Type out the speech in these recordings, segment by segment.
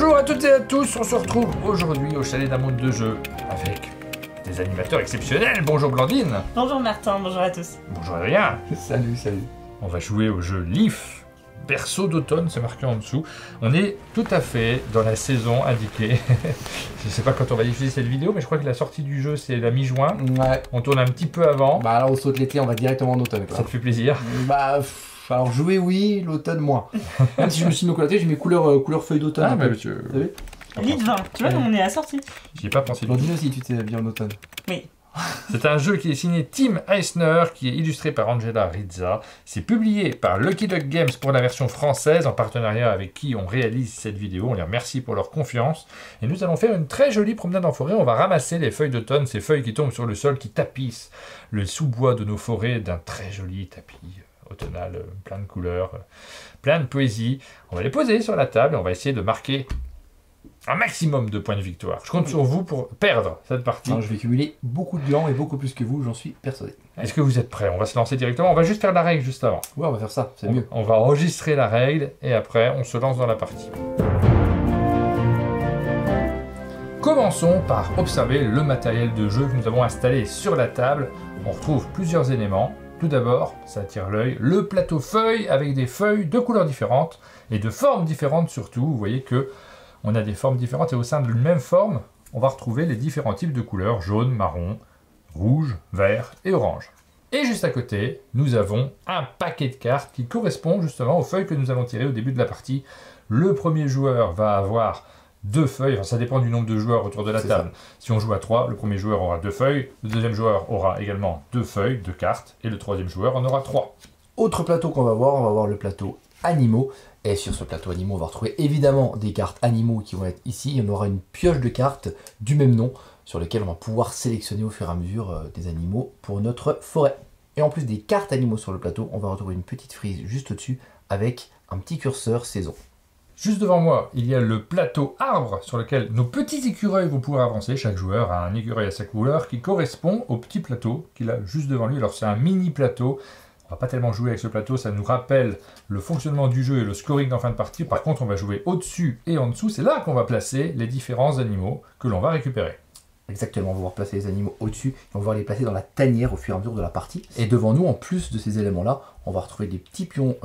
Bonjour à toutes et à tous, on se retrouve aujourd'hui au chalet d'un monde de jeu avec des animateurs exceptionnels. Bonjour Blandine. Bonjour Martin, bonjour à tous. Bonjour Adrien. Salut, salut. On va jouer au jeu Leaf, berceau d'automne, c'est marqué en dessous. On est tout à fait dans la saison indiquée. Je sais pas quand on va diffuser cette vidéo, mais je crois que la sortie du jeu c'est la mi-juin. Ouais. On tourne un petit peu avant. Bah là on saute l'été, on va directement en automne. Ça te fait plaisir? Bah alors jouer oui, l'automne moins. Même si je me suis mis au côté, j'ai mes couleurs feuilles d'automne. Ah un bah peu. monsieur. Vous savez Lit de vin, tu vois, Ouais. on est à la sortie. J'y ai pas pensé du tout. Blandine aussi, tu t'es habillé en automne. Oui. C'est un jeu qui est signé Tim Eisner, qui est illustré par Angela Rizza. C'est publié par Lucky Duck Games pour la version française, en partenariat avec qui on réalise cette vidéo. On les remercie pour leur confiance. Et nous allons faire une très jolie promenade en forêt. On va ramasser les feuilles d'automne, ces feuilles qui tombent sur le sol, qui tapissent le sous-bois de nos forêts d'un très joli tapis automnal, plein de couleurs, plein de poésie. On va les poser sur la table et on va essayer de marquer un maximum de points de victoire. Je compte sur vous pour perdre cette partie. Alors, je vais cumuler beaucoup de glands et beaucoup plus que vous, j'en suis persuadé. Est-ce que vous êtes prêts? On va se lancer directement. On va juste faire la règle juste avant. Ouais, on va faire ça, c'est mieux. On va enregistrer la règle et après on se lance dans la partie. Commençons par observer le matériel de jeu que nous avons installé sur la table. On retrouve plusieurs éléments. Tout d'abord, ça attire l'œil, le plateau feuilles avec des feuilles de couleurs différentes et de formes différentes surtout. Vous voyez que on a des formes différentes et au sein d'une même forme, on va retrouver les différents types de couleurs, jaune, marron, rouge, vert et orange. Et juste à côté, nous avons un paquet de cartes qui correspond justement aux feuilles que nous allons tirer au début de la partie. Le premier joueur va avoir 2 feuilles, enfin, ça dépend du nombre de joueurs autour de la C'est table. Si on joue à 3, le premier joueur aura 2 feuilles, le deuxième joueur aura également 2 feuilles, 2 cartes, et le troisième joueur en aura 3. Autre plateau qu'on va voir le plateau animaux. Et sur ce plateau animaux, on va retrouver évidemment des cartes animaux qui vont être ici. Il y en aura une pioche de cartes du même nom sur lesquelles on va pouvoir sélectionner au fur et à mesure des animaux pour notre forêt. Et en plus des cartes animaux sur le plateau, on va retrouver une petite frise juste au-dessus avec un petit curseur saison. Juste devant moi, il y a le plateau arbre sur lequel nos petits écureuils vont pouvoir avancer. Chaque joueur a un écureuil à sa couleur qui correspond au petit plateau qu'il a juste devant lui. Alors c'est un mini plateau. On va pas tellement jouer avec ce plateau, ça nous rappelle le fonctionnement du jeu et le scoring en fin de partie. Par contre, on va jouer au-dessus et en dessous. C'est là qu'on va placer les différents animaux que l'on va récupérer. Exactement, on va pouvoir placer les animaux au-dessus et on va pouvoir les placer dans la tanière au fur et à mesure de la partie. Et devant nous, en plus de ces éléments-là, on va retrouver des petits pions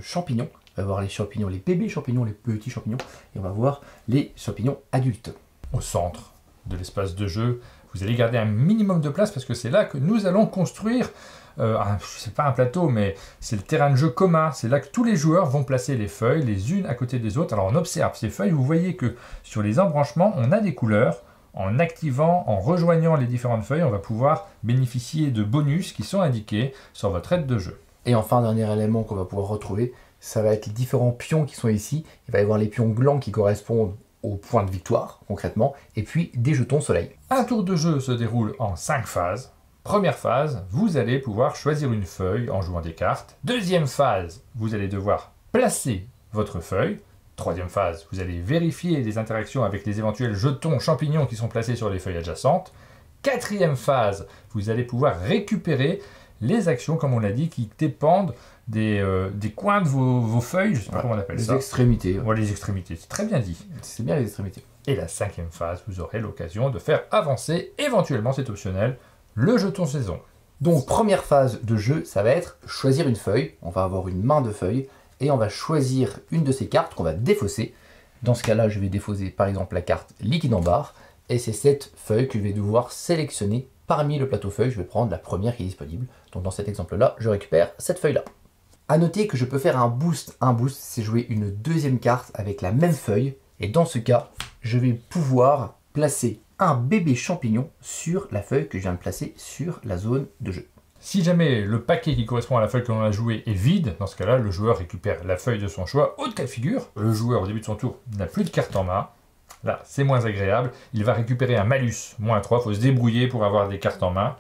champignons. On va voir les champignons, les bébés champignons, les petits champignons, et on va voir les champignons adultes. Au centre de l'espace de jeu, vous allez garder un minimum de place parce que c'est là que nous allons construire, c'est pas un plateau, mais c'est le terrain de jeu commun. C'est là que tous les joueurs vont placer les feuilles les unes à côté des autres. Alors on observe ces feuilles, vous voyez que sur les embranchements, on a des couleurs. En activant, en rejoignant les différentes feuilles, on va pouvoir bénéficier de bonus qui sont indiqués sur votre aide de jeu. Et enfin, dernier élément qu'on va pouvoir retrouver, ça va être les différents pions qui sont ici. Il va y avoir les pions blancs qui correspondent aux points de victoire, concrètement, et puis des jetons soleil. Un tour de jeu se déroule en 5 phases. Première phase, vous allez pouvoir choisir une feuille en jouant des cartes. Deuxième phase, vous allez devoir placer votre feuille. Troisième phase, vous allez vérifier les interactions avec les éventuels jetons champignons qui sont placés sur les feuilles adjacentes. Quatrième phase, vous allez pouvoir récupérer les actions, comme on l'a dit, qui dépendent des coins de vos feuilles, je ne sais pas comment on appelle Les ça. extrémités. Ouais, les extrémités, c'est très bien dit. C'est bien les extrémités. Et la cinquième phase, vous aurez l'occasion de faire avancer, éventuellement c'est optionnel, le jeton saison. Donc, première phase de jeu, ça va être choisir une feuille. On va avoir une main de feuilles et on va choisir une de ces cartes qu'on va défausser. Dans ce cas-là, je vais défausser par exemple la carte liquide en barre et c'est cette feuille que je vais devoir sélectionner parmi le plateau feuilles. Je vais prendre la première qui est disponible. Donc, dans cet exemple-là, je récupère cette feuille-là. A noter que je peux faire un boost. Un boost, c'est jouer une deuxième carte avec la même feuille. Et dans ce cas, je vais pouvoir placer un bébé champignon sur la feuille que je viens de placer sur la zone de jeu. Si jamais le paquet qui correspond à la feuille que l'on a jouée est vide, dans ce cas-là, le joueur récupère la feuille de son choix. Autre cas de figure, le joueur au début de son tour n'a plus de carte en main. Là, c'est moins agréable. Il va récupérer un malus, moins 3. Il faut se débrouiller pour avoir des cartes en main.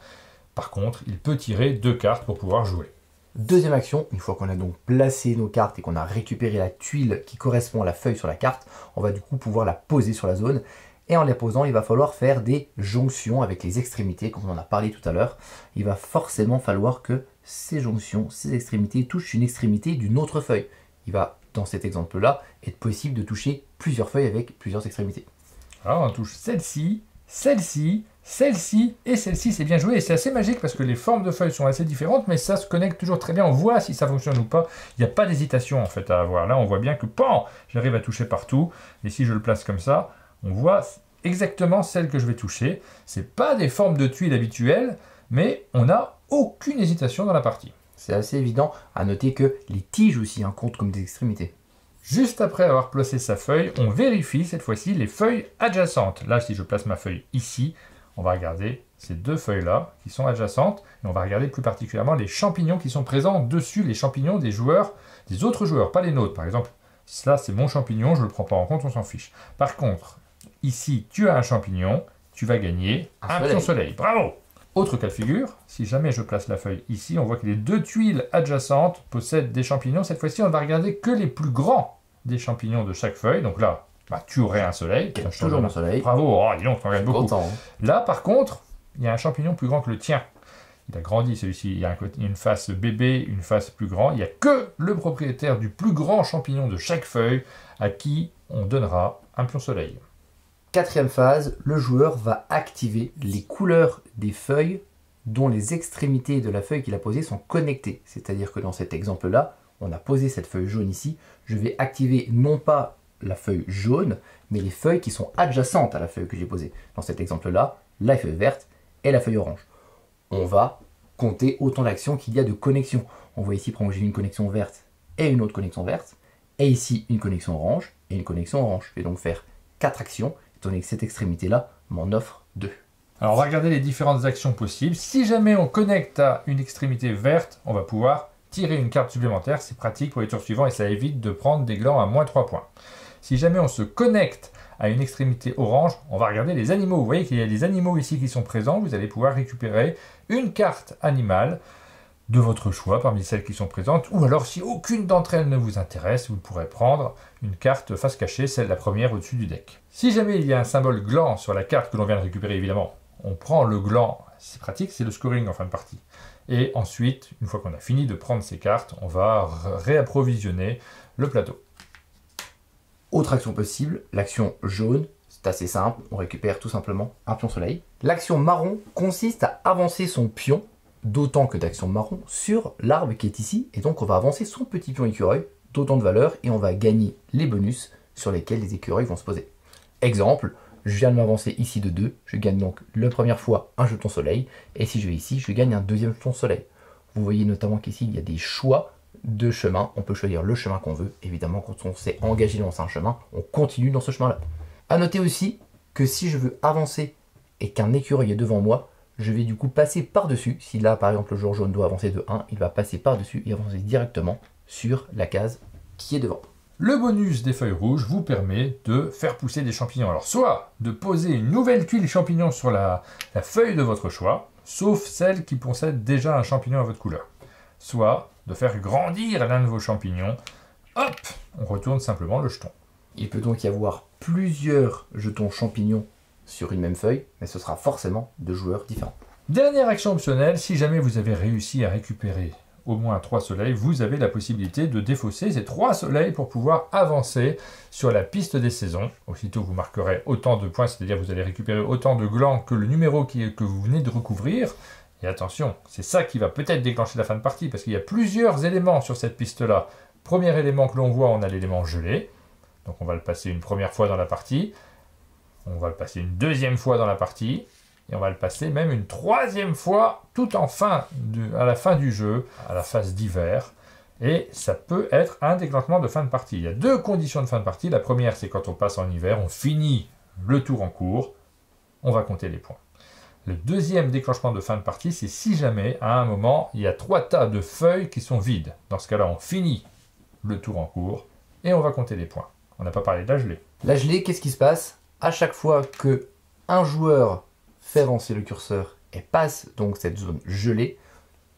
Par contre, il peut tirer 2 cartes pour pouvoir jouer. Deuxième action, une fois qu'on a donc placé nos cartes et qu'on a récupéré la tuile qui correspond à la feuille sur la carte, on va du coup pouvoir la poser sur la zone. Et en la posant, il va falloir faire des jonctions avec les extrémités, comme on en a parlé tout à l'heure. Il va forcément falloir que ces jonctions, ces extrémités touchent une extrémité d'une autre feuille. Il va dans cet exemple-là, être possible de toucher plusieurs feuilles avec plusieurs extrémités. Alors on touche celle-ci, celle-ci, celle-ci et celle-ci, c'est bien joué. Et c'est assez magique parce que les formes de feuilles sont assez différentes, mais ça se connecte toujours très bien. On voit si ça fonctionne ou pas. Il n'y a pas d'hésitation en fait à avoir. Là, on voit bien que pan, j'arrive à toucher partout. Et si je le place comme ça, on voit exactement celle que je vais toucher. C'est pas des formes de tuiles habituelles, mais on n'a aucune hésitation dans la partie. C'est assez évident. À noter que les tiges aussi comptent comme des extrémités. Juste après avoir placé sa feuille, on vérifie cette fois-ci les feuilles adjacentes. Là, si je place ma feuille ici, on va regarder ces deux feuilles-là qui sont adjacentes. Et on va regarder plus particulièrement les champignons qui sont présents dessus, les champignons des joueurs, des autres joueurs, pas les nôtres. Par exemple, ça c'est mon champignon, je ne le prends pas en compte, on s'en fiche. Par contre, ici, tu as un champignon, tu vas gagner un pion soleil. Bravo! Autre cas de figure, si jamais je place la feuille ici, on voit que les deux tuiles adjacentes possèdent des champignons. Cette fois-ci, on va regarder que les plus grands des champignons de chaque feuille. Donc là, tu aurais un soleil. Toujours mon soleil. Bravo, oh, dis donc, t'en gagnes beaucoup. Content, Là, par contre, il y a un champignon plus grand que le tien. Il a grandi celui-ci. Il y a une face bébé, une face plus grand. Il n'y a que le propriétaire du plus grand champignon de chaque feuille à qui on donnera un pion soleil. Quatrième phase, le joueur va activer les couleurs des feuilles dont les extrémités de la feuille qu'il a posée sont connectées. C'est-à-dire que dans cet exemple-là, on a posé cette feuille jaune ici, je vais activer non pas la feuille jaune, mais les feuilles qui sont adjacentes à la feuille que j'ai posée. Dans cet exemple-là, la feuille verte et la feuille orange. On va compter autant d'actions qu'il y a de connexions. On voit ici, par exemple, j'ai une connexion verte et une autre connexion verte, et ici une connexion orange et une connexion orange. Je vais donc faire 4 actions, étant donné que cette extrémité-là m'en offre 2. Alors on va regarder les différentes actions possibles. Si jamais on connecte à une extrémité verte, on va pouvoir tirer une carte supplémentaire. C'est pratique pour les tours suivants et ça évite de prendre des glands à moins 3 points. Si jamais on se connecte à une extrémité orange, on va regarder les animaux. Vous voyez qu'il y a des animaux ici qui sont présents. Vous allez pouvoir récupérer une carte animale de votre choix parmi celles qui sont présentes. Ou alors si aucune d'entre elles ne vous intéresse, vous pourrez prendre une carte face cachée, celle la première au-dessus du deck. Si jamais il y a un symbole gland sur la carte que l'on vient de récupérer, évidemment, on prend le gland. C'est pratique, c'est le scoring en fin de partie. Et ensuite, une fois qu'on a fini de prendre ces cartes, on va réapprovisionner le plateau. Autre action possible, l'action jaune, c'est assez simple, on récupère tout simplement un pion soleil. L'action marron consiste à avancer son pion, d'autant que d'action marron, sur l'arbre qui est ici, et donc on va avancer son petit pion écureuil, d'autant de valeur, et on va gagner les bonus sur lesquels les écureuils vont se poser. Exemple, je viens de m'avancer ici de 2, je gagne donc la première fois un jeton soleil, et si je vais ici, je gagne un deuxième jeton soleil. Vous voyez notamment qu'ici, il y a des choix de chemin, on peut choisir le chemin qu'on veut. Évidemment, quand on s'est engagé dans un chemin, on continue dans ce chemin-là. A noter aussi que si je veux avancer et qu'un écureuil est devant moi, je vais du coup passer par-dessus. Si là, par exemple, le joueur jaune doit avancer de 1, il va passer par-dessus et avancer directement sur la case qui est devant. Le bonus des feuilles rouges vous permet de faire pousser des champignons. Alors, soit de poser une nouvelle tuile champignon sur la feuille de votre choix, sauf celle qui possède déjà un champignon à votre couleur. Soit de faire grandir l'un de vos champignons. Hop, on retourne simplement le jeton. Il peut donc y avoir plusieurs jetons champignons sur une même feuille, mais ce sera forcément de joueurs différents. Dernière action optionnelle, si jamais vous avez réussi à récupérer au moins 3 soleils, vous avez la possibilité de défausser ces 3 soleils pour pouvoir avancer sur la piste des saisons. Aussitôt, vous marquerez autant de points, c'est-à-dire vous allez récupérer autant de glands que le numéro que vous venez de recouvrir. Et attention, c'est ça qui va peut-être déclencher la fin de partie, parce qu'il y a plusieurs éléments sur cette piste-là. Premier élément que l'on voit, on a l'élément gelé. Donc on va le passer une première fois dans la partie. On va le passer une deuxième fois dans la partie. Et on va le passer même une troisième fois, tout à la fin du jeu, à la phase d'hiver. Et ça peut être un déclenchement de fin de partie. Il y a 2 conditions de fin de partie. La première, c'est quand on passe en hiver, on finit le tour en cours, on va compter les points. Le deuxième déclenchement de fin de partie, c'est si jamais, à un moment, il y a 3 tas de feuilles qui sont vides. Dans ce cas-là, on finit le tour en cours et on va compter les points. On n'a pas parlé de la gelée. La gelée, qu'est-ce qui se passe? À chaque fois que un joueur fait avancer le curseur et passe donc cette zone gelée,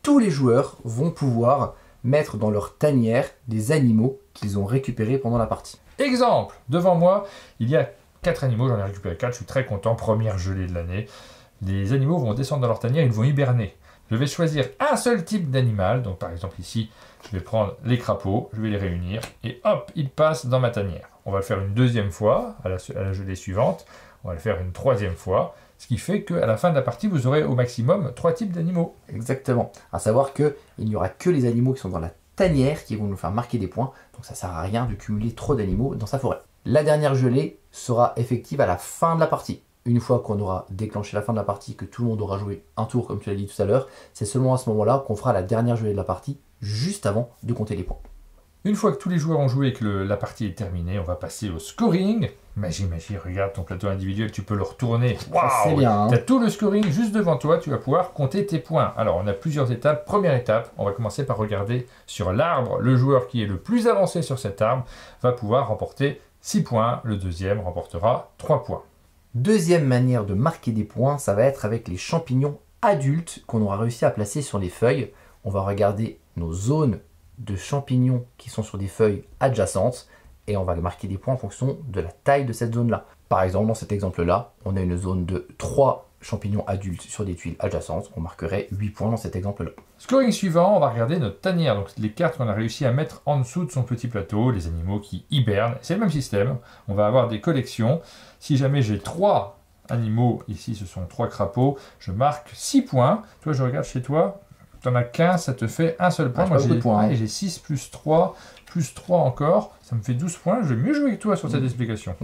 tous les joueurs vont pouvoir mettre dans leur tanière des animaux qu'ils ont récupérés pendant la partie. Exemple, devant moi, il y a 4 animaux, j'en ai récupéré 4, je suis très content, première gelée de l'année. Les animaux vont descendre dans leur tanière, ils vont hiberner. Je vais choisir un seul type d'animal. Donc par exemple ici, je vais prendre les crapauds, je vais les réunir et hop, ils passent dans ma tanière. On va le faire une deuxième fois à la gelée suivante. On va le faire une troisième fois. Ce qui fait qu'à la fin de la partie, vous aurez au maximum 3 types d'animaux. Exactement. À savoir qu'il n'y aura que les animaux qui sont dans la tanière qui vont nous faire marquer des points. Donc ça sert à rien de cumuler trop d'animaux dans sa forêt. La dernière gelée sera effective à la fin de la partie. Une fois qu'on aura déclenché la fin de la partie, que tout le monde aura joué un tour, comme tu l'as dit tout à l'heure, c'est seulement à ce moment-là qu'on fera la dernière gelée de la partie, juste avant de compter les points. Une fois que tous les joueurs ont joué et que la partie est terminée, on va passer au scoring. Magie, regarde ton plateau individuel, tu peux le retourner. Waouh, c'est bien. Hein. Tu as tout le scoring juste devant toi, tu vas pouvoir compter tes points. Alors, on a plusieurs étapes. Première étape, on va commencer par regarder sur l'arbre. Le joueur qui est le plus avancé sur cet arbre va pouvoir remporter 6 points. Le deuxième remportera 3 points. Deuxième manière de marquer des points, ça va être avec les champignons adultes qu'on aura réussi à placer sur les feuilles. On va regarder nos zones de champignons qui sont sur des feuilles adjacentes et on va marquer des points en fonction de la taille de cette zone-là. Par exemple, dans cet exemple-là, on a une zone de 3 champignons adultes sur des tuiles adjacentes. On marquerait 8 points dans cet exemple-là. Scoring suivant, on va regarder notre tanière, donc les cartes qu'on a réussi à mettre en dessous de son petit plateau, les animaux qui hibernent. C'est le même système, on va avoir des collections. Si jamais j'ai 3 animaux, ici ce sont 3 crapauds, je marque 6 points. Toi, je regarde chez toi, tu en as 15, ça te fait un seul point. Moi j'ai 6 plus 3, plus 3 encore, ça me fait 12 points. Je vais mieux jouer que toi sur cette explication.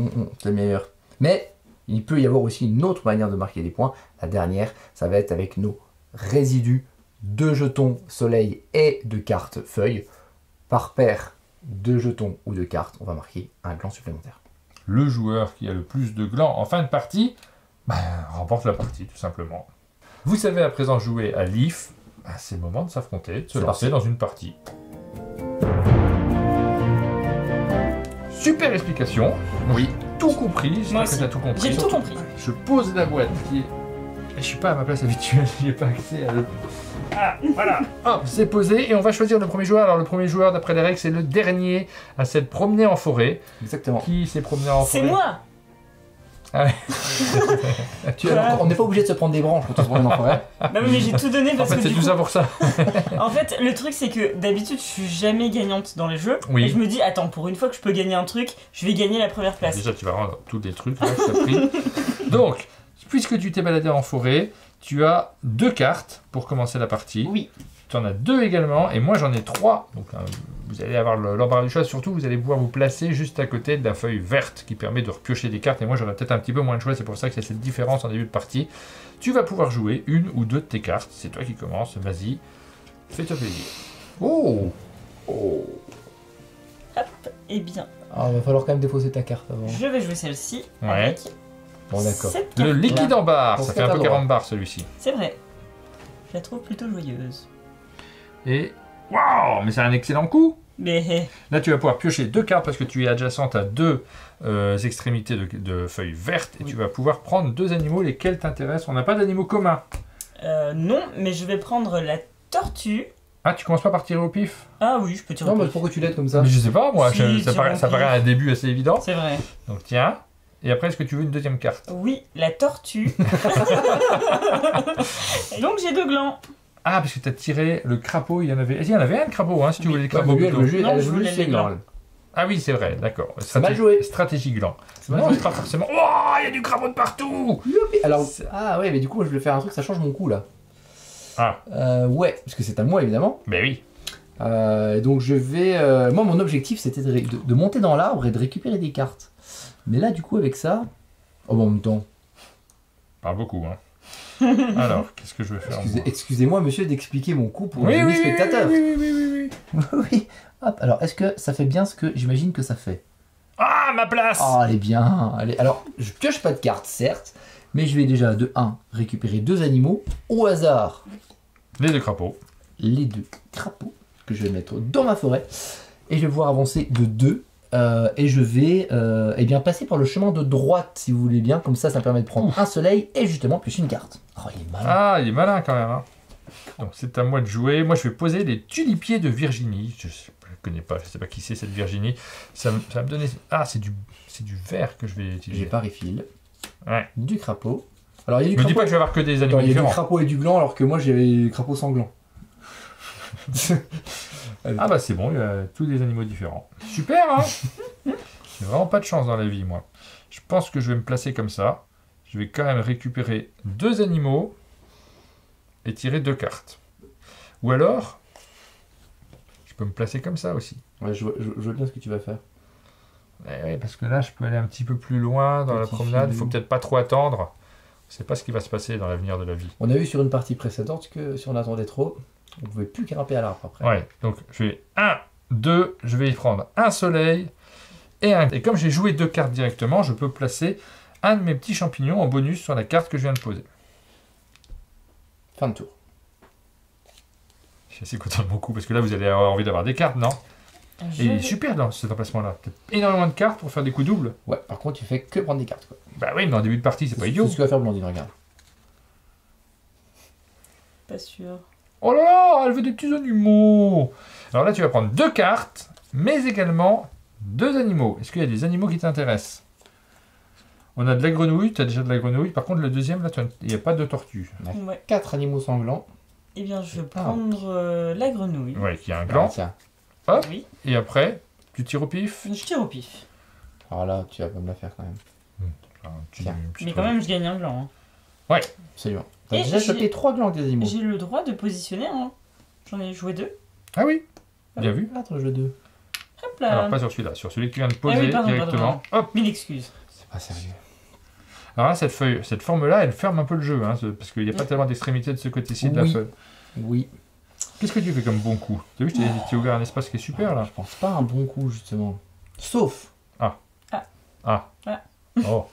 C'est meilleur. Mais il peut y avoir aussi une autre manière de marquer des points. La dernière, ça va être avec nos résidus de jetons soleil et de cartes feuilles. Par paire de jetons ou de cartes, on va marquer un gland supplémentaire. Le joueur qui a le plus de glands en fin de partie remporte la partie, tout simplement. Vous savez à présent jouer à l'IF. C'est le moment de s'affronter, de se lancer dans une partie. Super explication. Oui. Tout compris. Moi aussi. Tout compris. J'ai tout compris. Je pose la boîte qui est... Je suis pas à ma place habituelle, j'ai pas accès à le... Ah, voilà. Hop, c'est posé et on va choisir le premier joueur. Alors le premier joueur, d'après les règles, c'est le dernier à s'être promené en forêt. Exactement. Qui s'est promené en forêt? C'est moi. Ah ouais. On n'est pas obligé de se prendre des branches quand on se promène en forêt. Bah oui, mais j'ai tout donné En parce fait, que c'est du tout coup... ça pour ça. En fait, le truc c'est que d'habitude je suis jamais gagnante dans les jeux. Oui. Et je me dis, attends, pour une fois que je peux gagner un truc, je vais gagner la première place. Déjà, tu vas rendre tous les trucs là, que tu as pris. Donc, puisque tu t'es baladé en forêt, tu as 2 cartes pour commencer la partie. Oui. Tu en as 2 également, et moi j'en ai 3. Donc, vous allez avoir l'embarras du choix. Surtout, vous allez pouvoir vous placer juste à côté de la feuille verte qui permet de repiocher des cartes. Et moi, j'aurai peut-être un petit peu moins de choix. C'est pour ça qu'il y a cette différence en début de partie. Tu vas pouvoir jouer une ou 2 de tes cartes. C'est toi qui commences. Vas-y, fais-toi plaisir. Oh, Eh bien, il va falloir quand même défausser ta carte avant. je vais jouer celle-ci. Ouais. Avec Bon, d'accord. cette Le carte-là. liquide en barre, Pour ça ce fait un que peu t'as 40 barres celui-ci. C'est vrai. Je la trouve plutôt joyeuse. Et waouh, mais c'est un excellent coup. Mais Là, tu vas pouvoir piocher 2 cartes parce que tu es adjacente à 2 extrémités de feuilles vertes et Oui. tu vas pouvoir prendre 2 animaux lesquels t'intéressent. On n'a pas d'animaux communs. non, mais je vais prendre la tortue. Ah, tu commences pas par tirer au pif? Ah oui, je peux tirer Non, au mais pif. pourquoi tu l'aides comme ça? Mais je sais pas, moi, Si, ça tire au paraît pif. un début assez évident. C'est vrai. Donc tiens, et après, est-ce que tu veux une deuxième carte? Oui, la tortue. Donc j'ai 2 glands. Ah, parce que tu as tiré le crapaud, il y en avait un crapaud, hein, si tu Oui. voulais le Ouais, crapaud. mais lui, elle plutôt. veut juste- Non, elle je veut voulais juste les ses glands, glands. elle. Ah oui, c'est vrai, d'accord. C'est mal joué. Stratégie gland. mal Non, joué. c'est pas forcément... Oh, il y a du crapaud de partout. Youpi. Alors, ouais, mais du coup, je vais faire un truc, ça change mon coup là. Ah, Ouais, parce que c'est à moi évidemment. mais oui. Donc je vais. Moi, mon objectif c'était de monter dans l'arbre et de récupérer des cartes. Mais là, du coup, avec ça. Oh, bon, en même temps. Pas beaucoup, hein. Alors, qu'est-ce que je vais faire moi Excusez-moi, monsieur, d'expliquer mon coup pour Oui, les oui, amis spectateurs. oui. Oui. Hop, alors, est-ce que ça fait bien ce que j'imagine que ça fait? Ah, ma place. Oh, elle est bien. Alors, je pioche pas de cartes, certes, mais je vais déjà, de 1, récupérer 2 animaux, au hasard, Les 2 crapauds. les 2 crapauds, que je vais mettre dans ma forêt, et je vais pouvoir avancer de 2, et je vais eh bien, passer par le chemin de droite, si vous voulez bien, comme ça me permet de prendre un soleil, et justement piocher une carte. Oh, il est malin. Ah, il est malin quand même, hein. Donc c'est à moi de jouer. Moi, je vais poser les tulipiers de Virginie. Je connais pas, je sais pas qui c'est cette Virginie. Ça va me donner... Ah, c'est du vert que je vais utiliser. J'ai pas refill, Ouais. du crapaud, Alors, il y a du Me dis crapaud. pas que je vais avoir que des Attends, animaux il y a du différents. crapaud et du gland, alors que moi, j'ai crapaud sanglant. Ah bah c'est bon, il y a tous des animaux différents. Super, hein. J'ai vraiment pas de chance dans la vie, moi. Je pense que je vais me placer comme ça. Je vais quand même récupérer 2 animaux et tirer 2 cartes. Ou alors, je peux me placer comme ça aussi. Ouais, je vois bien ce que tu vas faire. Ouais, parce que là, je peux aller un petit peu plus loin dans la Petit promenade. Il filou. faut peut-être pas trop attendre. On sait pas ce qui va se passer dans l'avenir de la vie. On a vu sur une partie précédente que si on attendait trop, on pouvait plus grimper à l'arbre après. Ouais, donc je vais 1, 2, je vais y prendre un soleil et un. Et comme j'ai joué 2 cartes directement, je peux placer un de mes petits champignons en bonus sur la carte que je viens de poser. Fin de tour. Je suis assez content de mon coup parce que là, vous allez avoir envie d'avoir des cartes, non? Je Et il est vais- super dans cet emplacement-là. Peut-être énormément de cartes pour faire des coups doubles. Ouais, par contre, tu fais que prendre des cartes, quoi. Bah oui, mais en début de partie, c'est pas idiot. C'est ce que va faire Blandine, regarde. Pas sûr. Oh là là, elle veut des petits animaux. Alors là, tu vas prendre 2 cartes, mais également 2 animaux. Est-ce qu'il y a des animaux qui t'intéressent? On a de la grenouille, tu as déjà de la grenouille. Par contre, le deuxième, là, il n'y a pas de tortue. Ouais. 4 animaux sanglants. Eh bien, je vais prendre la grenouille. Ouais, qui a un Ah, gland. tiens. Oui. Et après, tu tires au pif. Je tire au pif. Alors là, tu vas pas me la faire quand même. Un petit- Tiens. un petit Mais quand truc. même, je gagne un gland. Hein. Absolument. T'as Et déjà j'ai- chopé 3 glands avec des animaux. J'ai le droit de positionner un. J'en ai joué 2. Ah oui, bien vu. Là, ton jeu 2. Hop là. Alors, pas sur celui-là, sur celui que tu viens de poser Ah oui, pardon, directement. Hop. Mille excuses. C'est pas sérieux. Alors là, cette feuille, cette forme-là, elle ferme un peu le jeu, hein, parce qu'il n'y a pas tellement d'extrémité de ce côté-ci de la Oui. feuille. Oui. Qu'est-ce que tu fais comme bon coup? T'as vu, je t'ai ouvert un espace qui est super, là. Je pense pas un bon coup, justement. Sauf. Ah. Ah. Oh.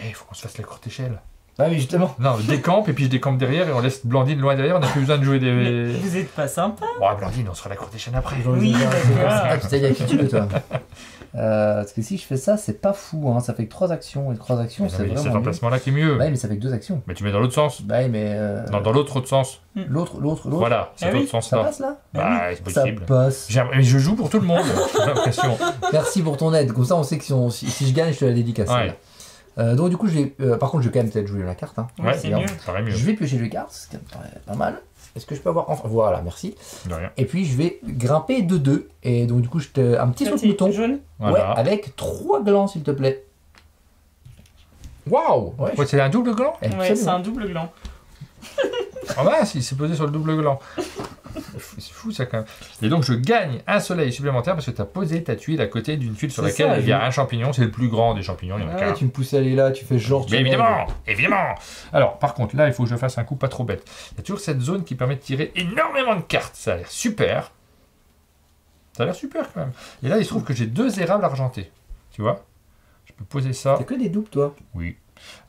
Il faut qu'on se fasse la courte échelle. Ah oui, justement. Non, je décampe, et puis je décampe derrière, et on laisse Blandine loin derrière, on n'a plus besoin de jouer Mais des... vous êtes pas sympa. Bon, Blandine, on sera la courte échelle après. Oui, d'accord. Ah, tu sais, il y a qui tu veux, toi. Parce que si je fais ça, c'est pas fou, hein. Ça fait que 3 actions, et 3 actions, Mais non, c'est mais cet vraiment nul. emplacement-là qui est mieux. Ouais, mais ça fait que 2 actions. Mais tu mets dans l'autre sens. Bah, mais. Non, dans l'autre sens. L'autre. Voilà, cet Ah oui, autre Ça sens-là. passe là Bah, c'est Ça possible. passe. Mais je joue pour tout le monde, j'ai l'impression. Merci pour ton aide. Comme ça, on sait que si je gagne, je te la dédicace. Ouais. Donc, du coup, par contre, je vais quand même peut-être jouer la carte. Hein. Oui, Ouais, c'est bien. mieux. Ça paraît mieux. Je vais piocher les cartes, ce qui me paraît pas mal. Est-ce que je peux avoir. Enfin, voilà, merci. De rien. Et puis, je vais grimper de 2. Et donc, du coup, un petit saut de mouton. Jaune. Voilà. Ouais, avec 3 glands, s'il te plaît. Waouh Ouais, Ouais, c'est un double gland? je- Ouais, absolument. c'est un double gland. Ah bah, il s'est posé sur le double gland. C'est fou ça quand même. Et donc je gagne un soleil supplémentaire parce que tu as posé ta tuile à côté d'une tuile sur C'est laquelle ça, il y a un champignon. C'est le plus grand des champignons, il y en a Ouais, qu'un. tu me pousses à aller là, tu fais genre. tu Mais m'aides. évidemment, évidemment. Alors par contre là il faut que je fasse un coup pas trop bête. Il y a toujours cette zone qui permet de tirer énormément de cartes. Ça a l'air super. Ça a l'air super quand même. Et là il se trouve que j'ai 2 érables argentés. Tu vois? Je peux poser ça. T'as que des doubles, toi. Oui.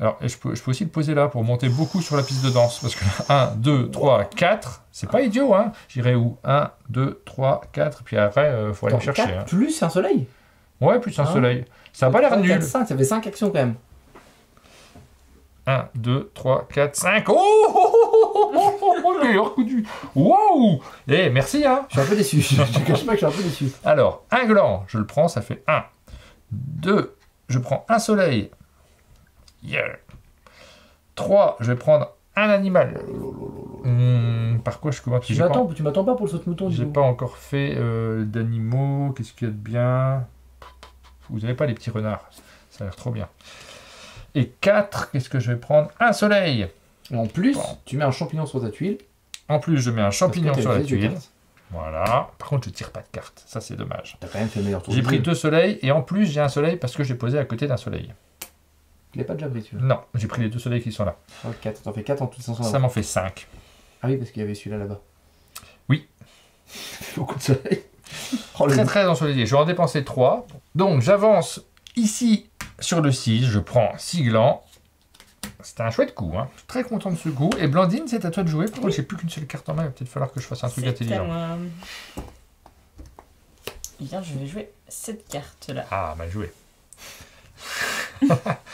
Alors, et je peux aussi le poser là pour monter beaucoup sur la piste de danse. Parce que 1, 2, 3, 4, c'est pas idiot, hein. J'irai où? 1, 2, 3, 4, puis après, faut aller me chercher. 4 Hein. plus un soleil. Ouais, plus un Hein soleil. Ça a pas l'air 3, nul. 4, 5, ça fait 5 actions quand même. 1, 2, 3, 4, 5. Oh, le meilleur coup du... Waouh. Eh, merci, hein. Je suis un peu déçu. Je te cache pas que je suis un peu déçu. Alors, un gland, je le prends, ça fait 1. 2, je prends un soleil. Yeah. 3, je vais prendre un animal. Par quoi je commence? Tu m'attends pas pour le saut de mouton, du J'ai coup. pas encore fait d'animaux. Qu'est-ce qu'il y a de bien? Vous avez pas les petits renards? Ça a l'air trop bien. Et 4, qu'est-ce que je vais prendre? Un soleil. Et en plus, Bon. tu mets un champignon sur ta tuile. En plus, je mets un champignon parce que sur t'as la fait deux tuile. cartes. Voilà. Par contre, je tire pas de carte. Ça, c'est dommage. T'as quand même fait le meilleur tour. J'ai du pris jeu. 2 soleils et en plus, j'ai un soleil parce que j'ai posé à côté d'un soleil. Il est pas déjà pris celui-là. Non, j'ai pris les 2 soleils qui sont là. Oh, 4. T'en fais 4 en tout sens. Ça m'en fait 5. Ah oui, parce qu'il y avait celui-là là-bas. Oui. Beaucoup de soleil. Oh, le Très très ensoleillé. Je vais en dépenser 3. Donc j'avance ici sur le 6. Je prends 6 glands. C'était un chouette coup. Hein. Je suis très content de ce coup. Et Blandine, c'est à toi de jouer. Par contre, j'ai plus qu'une seule carte en main. Il va peut-être falloir que je fasse un truc C'est à intelligent. moi. Eh bien, je vais jouer cette carte-là. Ah, mal joué.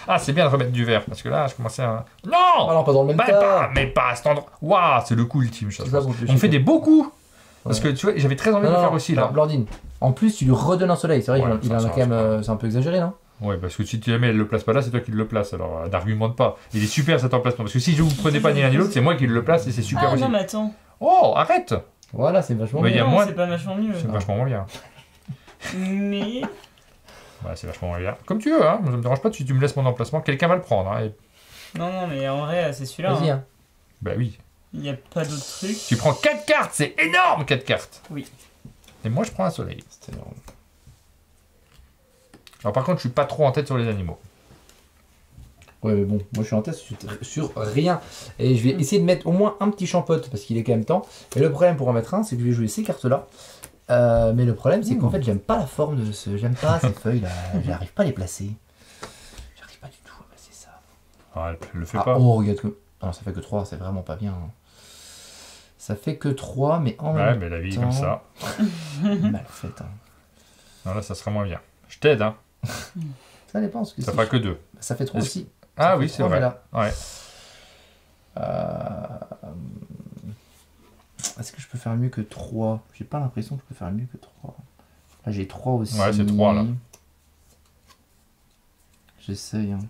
Ah, c'est bien de remettre du vert. Parce que là, je commençais à... Ah Non, non, pas dans le même tas. mais pas à cet endroit. Waouh, c'est le coup ultime. Je C'est ça, pense. pour te On me fait des beaux coups. Parce Ouais. que tu vois, j'avais très envie de le faire aussi là. Blandine. En plus, tu lui redonnes un soleil. C'est vrai Ouais, qu'il ça, en a ça, quand même. c'est pas- C'est un peu exagéré, non? Ouais, parce que si jamais elle le place pas là, c'est toi qui le place. Alors, n'argumente pas. Il est super cet emplacement. Parce que si je vous prenez pas ni l'un ni l'autre, c'est moi qui le place et c'est super Ah aussi. non, mais attends. Oh, arrête! Voilà, c'est vachement Mais il y bien. a Non, moins- c'est pas vachement mieux. C'est vachement moins bien. Mais. Ouais, c'est vachement moins bien. Comme tu veux, hein. Ça me dérange pas si tu me laisses mon emplacement. Quelqu'un va le prendre. Hein. Non, non, mais en vrai, c'est celui-là. Vas-y, Hein. hein. Bah oui. Il n'y a pas d'autre truc. Tu prends 4 cartes, c'est énorme 4 cartes. Oui. Et moi, je prends un soleil. C'est énorme. Alors, par contre, je suis pas trop en tête sur les animaux. Ouais, mais bon, moi je suis en test sur rien. Et je vais essayer de mettre au moins un petit champote parce qu'il est quand même temps. Et le problème pour en mettre un, c'est que je vais jouer ces cartes-là. Mais le problème, c'est qu'en fait, j'aime pas la forme de ce. J'aime pas ces feuilles-là. J'arrive pas à les placer. J'arrive pas du tout à placer ça. Ah, le fais Ah, pas. oh, regarde que. Non, ça fait que 3, c'est vraiment pas bien. Hein. Ça fait que 3, mais en Ouais, même mais la vie est temps, comme ça. mal faite. Hein. Non, là, ça sera moins bien. Je t'aide, hein. Ça dépend. Parce que Ça si fera je- que 2. Ça fait 3 Est-ce- aussi. Ah Ça oui, fait c'est 3, mais vrai. là. Ouais. Est-ce que je peux faire mieux que 3? J'ai pas l'impression que je peux faire mieux que 3. Là, j'ai 3 aussi. Ouais, c'est 3, là. J'essaye. Hein.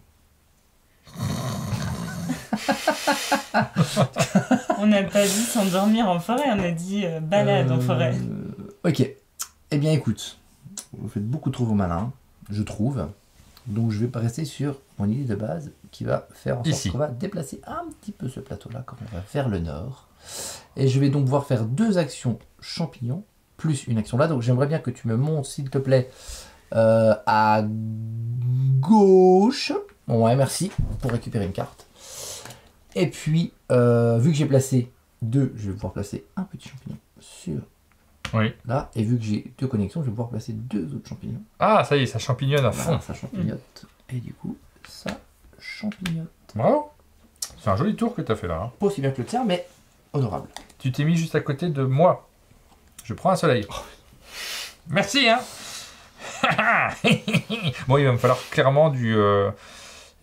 On n'a pas dit s'endormir en forêt, on a dit balade en forêt. Ok. Eh bien, écoute. Vous faites beaucoup trop vos malins, je trouve. Donc, je vais pas rester sur mon idée de base qui va faire en sorte Ici. qu'on va déplacer un petit peu ce plateau-là quand on va vers le nord. Et je vais donc pouvoir faire 2 actions champignons plus une action là. Donc, j'aimerais bien que tu me montres, s'il te plaît, à gauche. Ouais, merci pour récupérer une carte. Et puis, vu que j'ai placé 2, je vais pouvoir placer un petit champignon sur Oui. là. Et vu que j'ai 2 connexions, je vais pouvoir placer 2 autres champignons. Ah, ça y est, ça champignonne à fond. Voilà, ça champignote. Et du coup, ça champignote. Bravo. C'est un joli tour que tu as fait là. Hein. Pas aussi bien que le tien, mais honorable. Tu t'es mis juste à côté de moi. Je prends un soleil. Merci, hein. Bon, il va me falloir clairement du...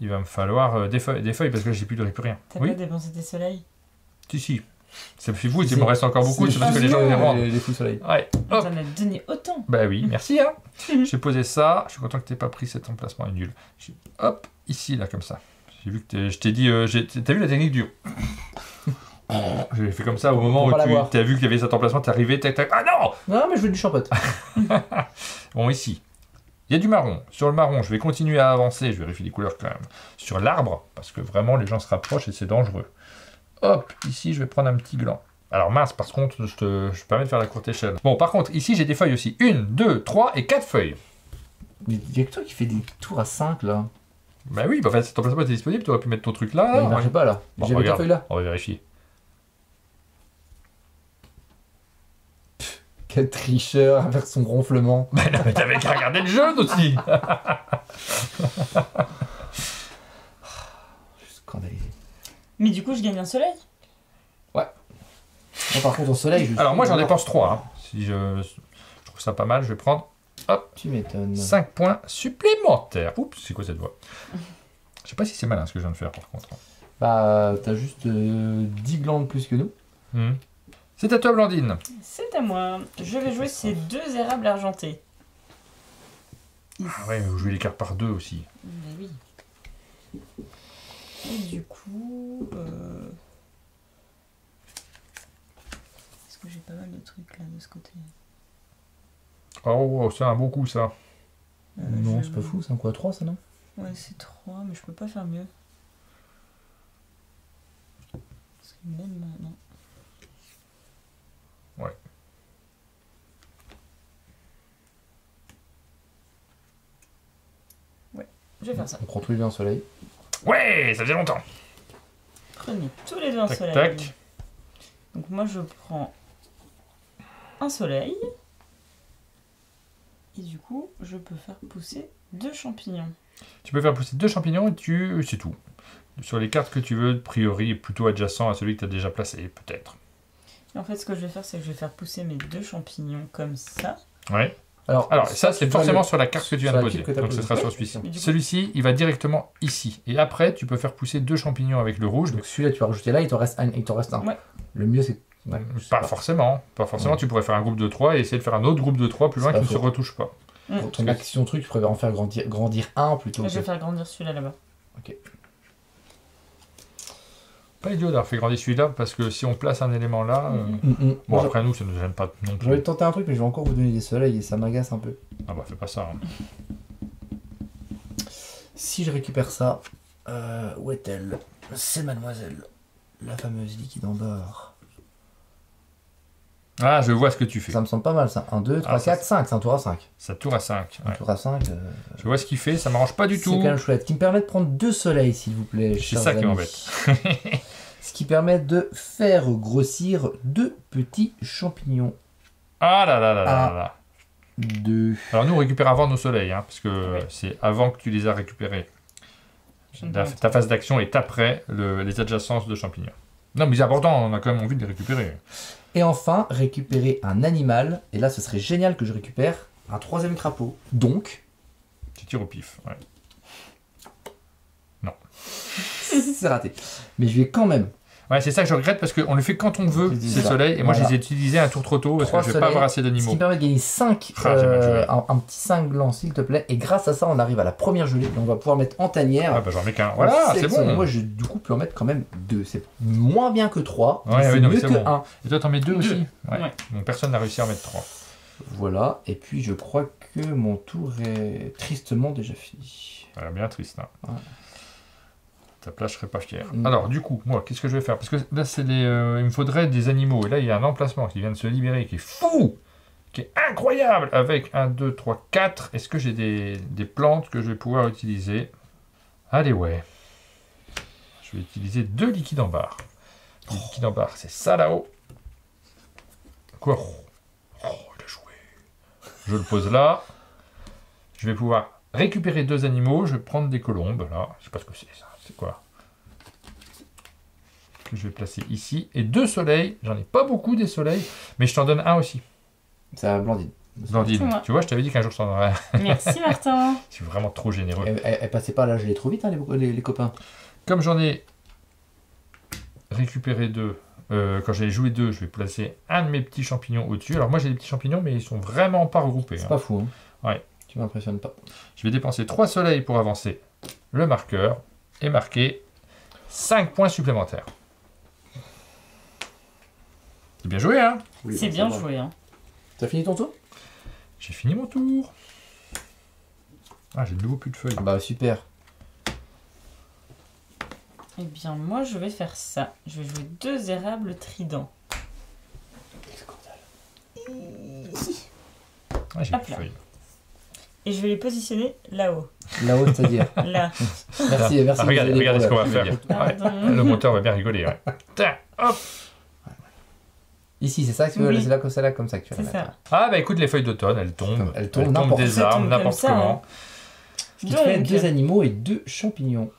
Il va me falloir des feuilles parce que là, j'ai plus rien. T'as Oui, pas dépensé tes soleils? si. Ça fait vous, il Si. me reste encore beaucoup, c'est parce que les gens me les rendent. Les fous soleil. Ouais, hop. T'en as donné autant. Bah oui, merci, hein. J'ai posé ça. Je suis content que t'aies pas pris cet emplacement, est nul. Hop, ici, là, comme ça. J'ai vu que je t'ai dit... T'as vu la technique du... J'ai fait comme ça au moment On où va l'avoir. tu as vu qu'il y avait cet emplacement, t'es arrivé, tac, tac. Ah non! Non, mais je veux du champote. Bon, ici, il y a du marron. Sur le marron, je vais continuer à avancer. Je vérifie les couleurs quand même. Sur l'arbre, parce que vraiment, les gens se rapprochent et c'est dangereux. Hop, ici, je vais prendre un petit gland. Alors mince, par contre, je te permets de faire la courte échelle. Bon, par contre, ici, j'ai des feuilles aussi. 1, 2, 3 et 4 feuilles. Mais il y a que toi qui fais des tours à 5 là. Bah oui, bah, en fait, cet emplacement était disponible. Tu aurais pu mettre ton truc là. Mais il marchait pas là. Bon, J'avais ta regarde. feuille là. On va vérifier. Quel tricheur avec son ronflement. Bah non, mais t'avais qu'à regarder le jaune aussi. Je suis scandalisé. Mais du coup, je gagne un soleil. Moi, par contre, au soleil, je Alors moi, j'en suis- dépense 3. Hein. Si je trouve ça pas mal, je vais prendre Tu m'étonnes. 5 points supplémentaires. Oups, c'est quoi cette voix? Je sais pas si c'est malin ce que je viens de faire par contre. Bah, t'as juste 10 glandes plus que nous. C'est à toi, Blandine. C'est à moi. Je vais jouer ces 2 érables argentés. Ah ouais, mais vous jouez les cartes par 2 aussi. Mais oui. Et du coup... Est-ce que j'ai pas mal de trucs là de ce côté? Oh, c'est un bon coup ça. Non, je- c'est pas fou, c'est un quoi 3 ça non? Ouais, c'est 3, mais je peux pas faire mieux. Parce que même... Non. Ouais. Ouais, je vais faire ça. On prend tous les deux un soleil. Ouais, ça faisait longtemps. Prenez tous les deux un Tac, soleil. tac. Donc moi je prends un soleil. Et du coup, je peux faire pousser 2 champignons. Tu peux faire pousser 2 champignons et c'est tout. Sur les cartes que tu veux, a priori, plutôt adjacent à celui que tu as déjà placé, peut-être. Et en fait, ce que je vais faire, c'est que je vais faire pousser mes 2 champignons comme ça. Ouais. Alors, Alors, ça, c'est tu dois forcément le- sur la carte que tu viens sur de la poser. carte que t'as Donc, ce posée. sera sur Oui. celui-ci. Mais du coup- Celui-ci, il va directement ici. Et après, tu peux faire pousser 2 champignons avec le rouge. Donc celui-là, tu vas rajouter là, il t'en reste un. Il t'en reste un. Ouais. Le mieux, c'est. Ouais, je sais Pas forcément. Pas forcément. Ouais. Tu pourrais faire un groupe de 3 et essayer de faire un autre groupe de 3 plus loin C'est qui ne pas se faux. retouche pas. Pour ton action truc, tu préfères en faire grandir un plutôt Je vais faire grandir celui-là là-bas. Pas idiot d'avoir fait grandir celui-là, parce que si on place un élément là... Bon, Moi, après nous, ça nous gêne pas non j'ai plus. envie de tenter un truc, mais je vais encore vous donner des soleils et ça m'agace un peu. Ah bah, fais pas ça. Hein. Si je récupère ça, où est-elle? C'est mademoiselle, la fameuse liquide en beurre. Ah, je vois ce que tu fais. Ça me semble pas mal ça. 1, 2, 3, ça, 4, 5, c'est un tour à 5. Ça tourne à 5. Un tour à 5. Je vois ce qu'il fait, ça m'arrange pas du C'est tout. quand même chouette. Qui me permet de prendre 2 soleils, s'il vous plaît. C'est chers ça qui amis. m'embête. Ce qui permet de faire grossir 2 petits champignons. Ah là là là là Ah. là. 2. Alors nous, on récupère avant nos soleils, hein, parce que Oui. c'est avant que tu les as récupérés. Je ne Ta, sais pas. ta phase d'action est après les adjacences de champignons. Non, mais c'est important, on a quand même envie de les récupérer. Et enfin, récupérer un animal. Et là, ce serait génial que je récupère un 3e crapaud. Donc, Tu tires au pif. Ouais. c'est raté. Mais je vais quand même. Ouais, c'est ça que je regrette parce qu'on les fait quand on veut, C'est ces ça. soleils, et moi Voilà. je les ai utilisés un tour trop tôt parce que 3 je vais pas soleils, avoir assez Ce qui d'animaux. me permet de gagner 5, Ah, j'ai mal joué. un petit 5 blanc, s'il te plaît. Et grâce à ça, on arrive à la première gelée. Et on va pouvoir mettre en tanière. Ah bah j'en mets qu'un. Voilà, c'est bon. Moi, je du coup peux en mettre quand même 2. C'est moins bien que 3. Ouais, mais ouais, c'est non, mais mieux c'est que bon. 1. Et toi t'en mets 2 aussi. Ouais. Donc personne n'a réussi à en mettre 3. Voilà. Et puis, je crois que mon tour est tristement déjà fini. Voilà, bien triste. Hein. Ouais. Ta place, je serais pas fier. Mm. Alors, du coup, moi, qu'est-ce que je vais faire? Parce que là, c'est il me faudrait des animaux. Et là, il y a un emplacement qui vient de se libérer, qui est fou, qui est incroyable, avec 1, 2, 3, 4. Est-ce que j'ai des plantes que je vais pouvoir utiliser? Allez, ouais. Je vais utiliser 2 liquides en barre. Les liquides en barre, c'est ça là-haut. Quoi? Oh, il a joué. Je le pose là. Je vais pouvoir récupérer 2 animaux. Je vais prendre des colombes, là. Je sais pas ce que c'est, ça. C'est quoi? Que je vais placer ici. Et 2 soleils. J'en ai pas beaucoup des soleils, mais je t'en donne un aussi. C'est à Blandine. Blandine. C'est moi. Tu vois, je t'avais dit qu'un jour je t'en donnerais un. Merci Martin. Je suis vraiment trop généreux. Elle passait pas là, je l'ai trop vite, hein, les copains. Comme j'en ai récupéré 2, quand j'ai joué 2, je vais placer un de mes petits champignons au-dessus. Alors moi j'ai des petits champignons, mais ils sont vraiment pas regroupés. C'est Hein. pas fou, hein. Ouais. Tu m'impressionnes pas. Je vais dépenser 3 soleils pour avancer le marqueur et marquer 5 points supplémentaires. C'est bien joué, hein? Oui, C'est bah, bien ça va. joué. Hein. T'as fini ton tour? J'ai fini mon tour. Ah, j'ai de nouveau plus de feuilles. Ah bah super. Eh bien, moi, je vais faire ça. Je vais jouer 2 érables tridents. Ah, j'ai Hop plus de là. feuilles. Et je vais les positionner là-haut. Là-haut, c'est-à-dire. Là. Merci, merci. Ah, regardez, vous allez regardez ce qu'on va pour faire. le- Ouais. Pardon. Le moteur va bien rigoler. Ouais. Tiens, hop. Ici, c'est ça que tu veux, Oui. c'est là comme ça que tu veux C'est la mettre. ça. Ah bah écoute, les feuilles d'automne, elles tombent. Elles tombent n'importe des où. Ça arbres, tombe n'importe comme ça, comment. Ce qui te fait Donc, 2 animaux et 2 champignons.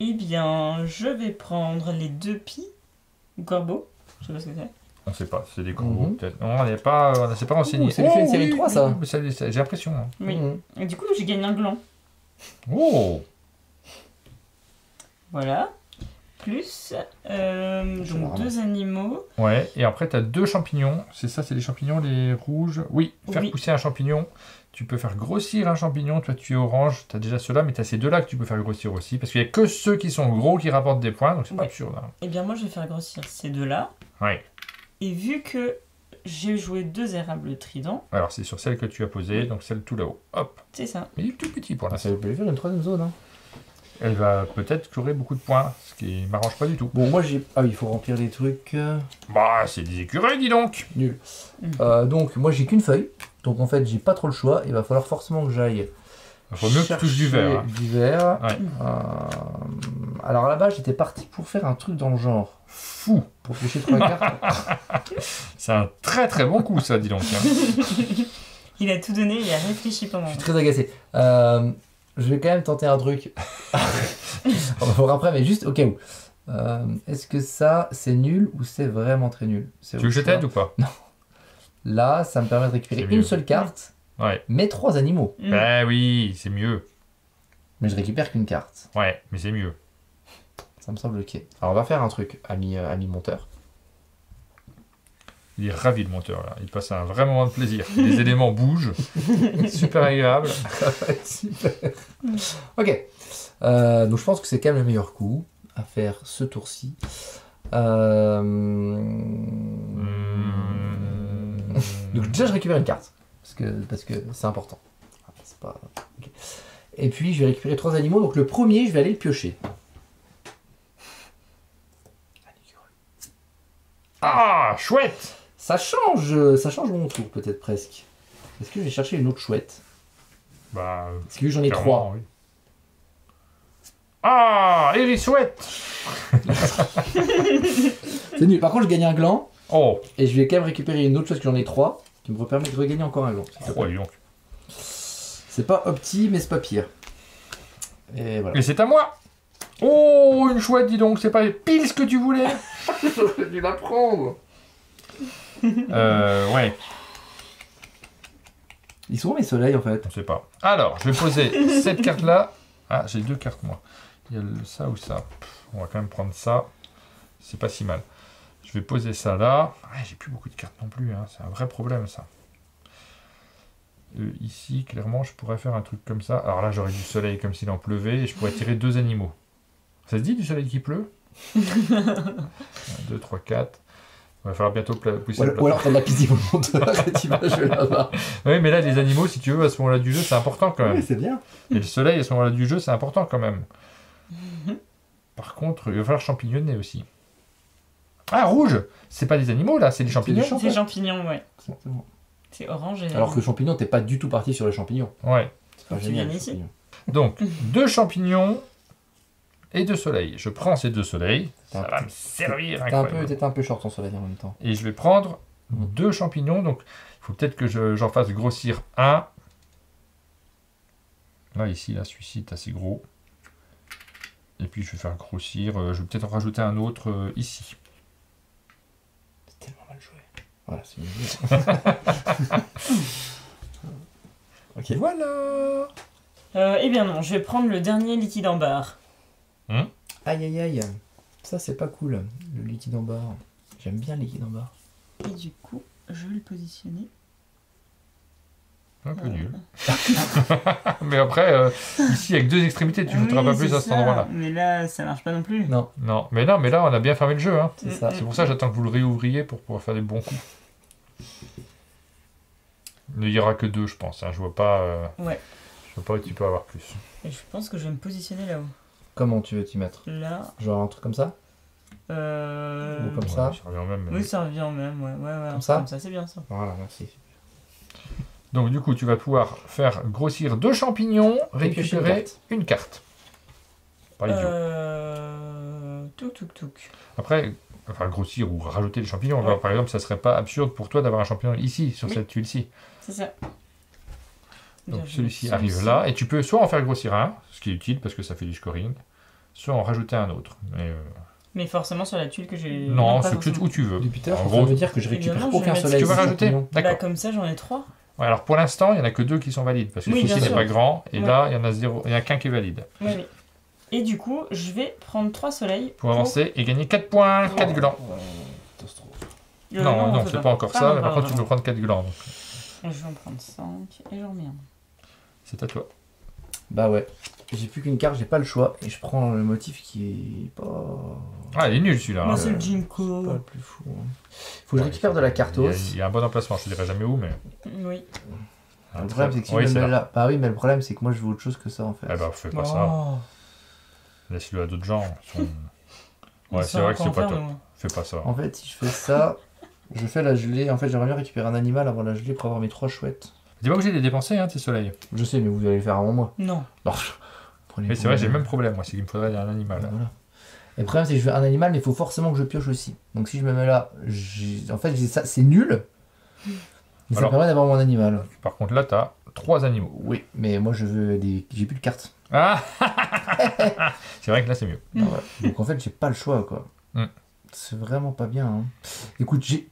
eh bien, je vais prendre les 2 pies ou corbeaux. Je sais pas ce que c'est. On sait pas, c'est des corbeaux Mhm. peut-être. Non, on s'est pas renseigné. Ouh, c'est fait une série de 3, ça. mais j'ai l'impression. Hein. Oui. Mhm. Et du coup, j'ai gagné un gland. Oh. Voilà. Plus Je donc ramasse. 2 animaux. Ouais, et après tu as 2 champignons. C'est ça, c'est les champignons, les rouges. Oui, faire Oui. pousser un champignon. Tu peux faire grossir un champignon. Toi, tu es orange. Tu as déjà ceux-là, mais tu as ces deux-là que tu peux faire grossir aussi. Parce qu'il n'y a que ceux qui sont gros qui rapportent des points. Donc c'est pas Ouais. absurde. Hein. Eh bien, moi, je vais faire grossir ces 2-là. Ouais. Et vu que j'ai joué 2 érables tridents, Alors c'est sur celle que tu as posée. Donc celle tout là-haut. Hop. c'est ça. Mais il est tout petit pour Ah, l'instant. ça peut lui faire une 3e zone. Hein. Elle va peut-être scorer beaucoup de points. Ce qui m'arrange pas du tout. Bon, moi j'ai. Ah oui, il faut remplir les trucs. Bah, c'est des écureuils, dis donc. Nul. Mhm. Donc, moi j'ai qu'une feuille. Donc en fait, j'ai pas trop le choix. Il va falloir forcément que j'aille. Il faut mieux que tu touches du verre. Hein. Du verre. Ouais. Alors là-bas, j'étais parti pour faire un truc dans le genre. Fou. Pour piocher 3 cartes. C'est un très très bon coup, ça, dis donc. Hein. Il a tout donné, il a réfléchi pendant. Je suis très agacé. Je vais quand même tenter un truc. On va voir après, mais juste au cas où. Est-ce que ça, c'est nul ou c'est vraiment très nul? C'est Tu veux que je au choix. t'aide ou pas? Là, ça me permet de récupérer C'est mieux. une seule carte, Ouais. mais 3 animaux. Mm. Ben oui, c'est mieux. Mais je récupère qu'une carte. Ouais, mais c'est mieux. Ça me semble ok. Alors on va faire un truc, ami monteur. Il est ravi le monteur là. Il passe un vrai moment de plaisir. Les éléments bougent. Super agréable. Super. Ok. Donc je pense que c'est quand même le meilleur coup à faire ce tour-ci. Donc déjà je récupère une carte. Parce que c'est important. C'est pas... ok. Et puis je vais récupérer 3 animaux. Donc le premier, je vais aller le piocher. Ah, chouette! Ça change mon tour peut-être presque. Est-ce que je vais chercher une autre chouette? Bah, Parce que j'en ai clairement, 3. oui. Ah, Hérissouette! C'est nul. Par contre, je gagne un gland. Oh, Et je vais quand même récupérer une autre chose que j'en ai 3. Qui me permet de regagner encore un gland. s'il te plaît. dis donc. C'est pas opti, mais c'est pas pire. Et voilà. Et c'est à moi! Oh, une chouette, dis donc, c'est pas pile ce que tu voulais! J'aurais dû la prendre. Ouais, Ils sont où mes soleils en fait? on sait pas. Alors, je vais poser cette carte-là. Ah, j'ai 2 cartes, moi. Il y a ça ou ça. On va quand même prendre ça. C'est pas si mal. Je vais poser ça là. Ah, j'ai plus beaucoup de cartes non plus, hein. C'est un vrai problème, ça. Ici, clairement, je pourrais faire un truc comme ça. Alors là, j'aurais du soleil comme s'il en pleuvait et je pourrais tirer 2 animaux. Ça se dit du soleil qui pleut? 1, 2, 3, 4. Il va falloir bientôt pousser le Ou alors t'as de la pitié pour le monteur et tu vas jouer là-bas. Oui, mais là, les animaux, si tu veux, à ce moment-là du jeu, c'est important quand même. Oui, c'est bien. Et le soleil, à ce moment-là du jeu, c'est important quand même. Par contre, il va falloir champignonner aussi. Ah, rouge! C'est pas des animaux, là, c'est des champignons. des champ- C'est champignons, ouais. Exactement. C'est orange et... Alors que champignon, t'es pas du tout parti sur les champignons. Ouais. C'est pas Tu génial. viens les ici. champignons. Donc, 2 champignons et 2 soleils. Je prends ces 2 soleils. Ça va me servir incroyable. T'es un peu short en soleil en même temps. Et je vais prendre 2 champignons. Donc, il faut peut-être que j'en fasse grossir un. Là, ici, là, celui-ci est assez gros. Et puis, je vais faire grossir. Je vais peut-être en rajouter un autre ici. C'est tellement mal joué. Voilà, c'est mieux. Ok. Voilà. Eh bien non, je vais prendre le dernier liquide en barre. Aïe aïe aïe. Ça, c'est pas cool. Le liquide en barre. J'aime bien le liquide en barre. Et du coup, je vais le positionner. Un peu nul. Mais après, ici, avec 2 extrémités, tu ne joueras pas plus à cet endroit-là. Mais là, ça marche pas non plus. Non, Non, mais là, on a bien fermé le jeu. Hein. c'est ça. C'est pour ça que j'attends que vous le réouvriez pour pouvoir faire des bons coups. Il n'y aura que 2, je pense. Hein. Je vois pas. Ouais. Je vois pas où tu peux avoir plus. Et je pense que je vais me positionner là-haut. Comment tu veux t'y mettre? Là. Genre un truc comme ça? Ou comme ça? Ça revient au même. mais- Oui, ça revient au même, ouais. Ouais, Comme ça? Comme ça, c'est bien ça. Voilà, merci. Donc du coup, tu vas pouvoir faire grossir 2 champignons, piocher récupérer une carte. Pas idiot. Touk. Après, enfin grossir ou rajouter des champignons. Ouais. Alors, par exemple, ça serait pas absurde pour toi d'avoir un champignon ici, sur Oui. cette tuile-ci. C'est ça. Donc Bien, celui-ci je- arrive là, et tu peux soit en faire grossir un, ce qui est utile parce que ça fait du scoring, soit en rajouter un autre. Mais forcément sur la tuile que j'ai... Non, pas c'est que forcément. où tu veux. Jupiter, En ça gros, veut dire que je récupère Évidemment, je vais aucun mettre- soleil. tu veux sur rajouter champignon. Bah, D'accord. comme ça, j'en ai 3. Ouais, alors pour l'instant, il n'y en a que 2 qui sont valides, parce que Oui, celui-ci bien n'est sûr. pas grand, et Ouais. là, il y en a 0, il y en a qu'un qui est valide. Oui, oui. Et du coup, je vais prendre 3 soleils Pour avancer et gagner 4 points, 4 glands. Catastrophe. Non, on fait c'est pas encore ça, Pardon, mais par contre, tu pardon. peux prendre 4 glands. Donc. Je vais en prendre 5 et j'en remets un. C'est à toi. Bah ouais. J'ai plus qu'une carte, j'ai pas le choix. Et je prends le motif qui est pas. Ah, il est nul celui-là. Moi, hein. c'est le Pas Jinko. le plus fou. Hein. Faut que je récupère de la cartos. Il y a un bon emplacement, je te dirai jamais où, mais. Oui. Le problème, c'est que si Oui, je me c'est mets là. là. Bah oui, mais le problème, c'est que moi, je veux autre chose que ça en fait. Eh ben, fais pas ça. Oh. Laisse-le à d'autres gens. Ils sont- On Ouais, sait c'est vrai que encore c'est pas faire, top. nous. Fais pas ça. En fait, si je fais ça, je fais la gelée. En fait, j'aimerais bien récupérer un animal avant la gelée pour avoir mes 3 chouettes. T'es pas obligé de les dépenser, hein, tes soleils. Je sais, mais vous allez le faire avant moi. Non. Non. Prenez Mais c'est vrai, j'ai le même problème, moi, c'est qu'il me faudrait un animal. Voilà. Et le problème, c'est que je veux un animal, mais il faut forcément que je pioche aussi. Donc si je me mets là, en fait, ça, c'est nul. Mais ça Alors- me permet d'avoir mon animal. Par contre, là, t'as 3 animaux. Oui, mais moi, je veux des. J'ai plus de cartes. Ah c'est vrai que là, c'est mieux. Ah ouais. Donc en fait, j'ai pas le choix, quoi. Mm. C'est vraiment pas bien. Hein. Écoute, j'ai.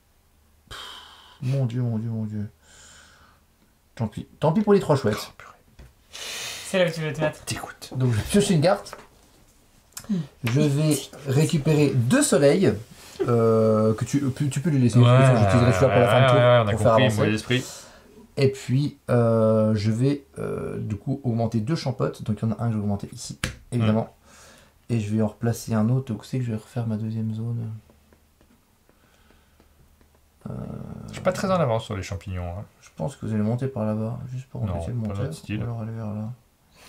Pff, mon dieu, mon dieu, mon dieu. Tant pis. Tant pis pour les 3 chouettes. C'est là où tu veux te mettre. T'écoutes. Donc je pioche une carte. Je vais récupérer 2 soleils. que tu peux les laisser. De toute façon, j'utiliserai celui-là pour la fin de tour. on a pour faire compris, avancer. mauvais esprit. Et puis, je vais du coup augmenter 2 champotes. Donc il y en a un que je vais augmenter ici, évidemment. Et je vais en replacer un autre. Où c'est que je vais refaire ma deuxième zone? Je suis pas très en avance sur les champignons. Hein. Je pense que vous allez monter par là-bas, juste pour Non, embêter le pas monteur. notre style. Ou alors aller vers là.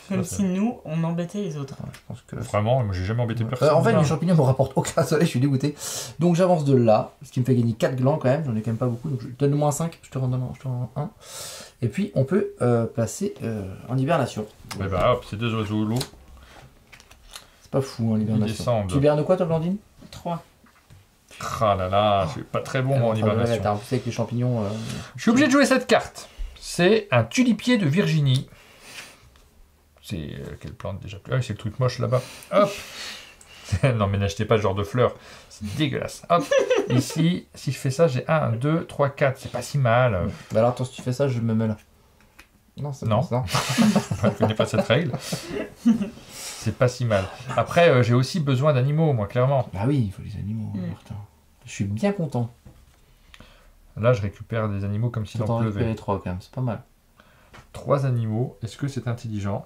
Comme Ça, si nous, on embêtait les autres. Ouais, je pense que... Vraiment, moi j'ai jamais embêté personne. En fait, Non. les champignons me rapportent aucun soleil, je suis dégoûté. Donc j'avance de là, ce qui me fait gagner 4 glands quand même. J'en ai quand même pas beaucoup. Donc je te donne moins 5, je te rends 1. Et puis on peut placer en hibernation. Et bah hop, c'est 2 oiseaux loups. C'est pas fou en Ils hibernation. descendent. Tu hibernes quoi toi, Blandine? 3. Ah là là, c'est pas très bon moi, en hibernation. T'as un peu avec les champignons. Je suis obligé de jouer cette carte. C'est un tulipier de Virginie. C'est quelle plante déjà? Ah oui, c'est le truc moche là-bas. Hop. Non mais n'achetez pas ce genre de fleurs. C'est dégueulasse. Hop. Ici, si je fais ça, j'ai 1, 2, 3, 4. C'est pas si mal. Bah alors attends, si tu fais ça, je me mets là. Non, c'est Non. pas ça. Je ne connais pas cette règle. C'est pas si mal. Après, j'ai aussi besoin d'animaux, moi, clairement. Bah oui, il faut les animaux, Martin. Je suis bien content. Là, je récupère des animaux comme s'il Tu en t'en pleuvait. récupérer 3 quand même, c'est pas mal. 3 animaux. Est-ce que c'est intelligent?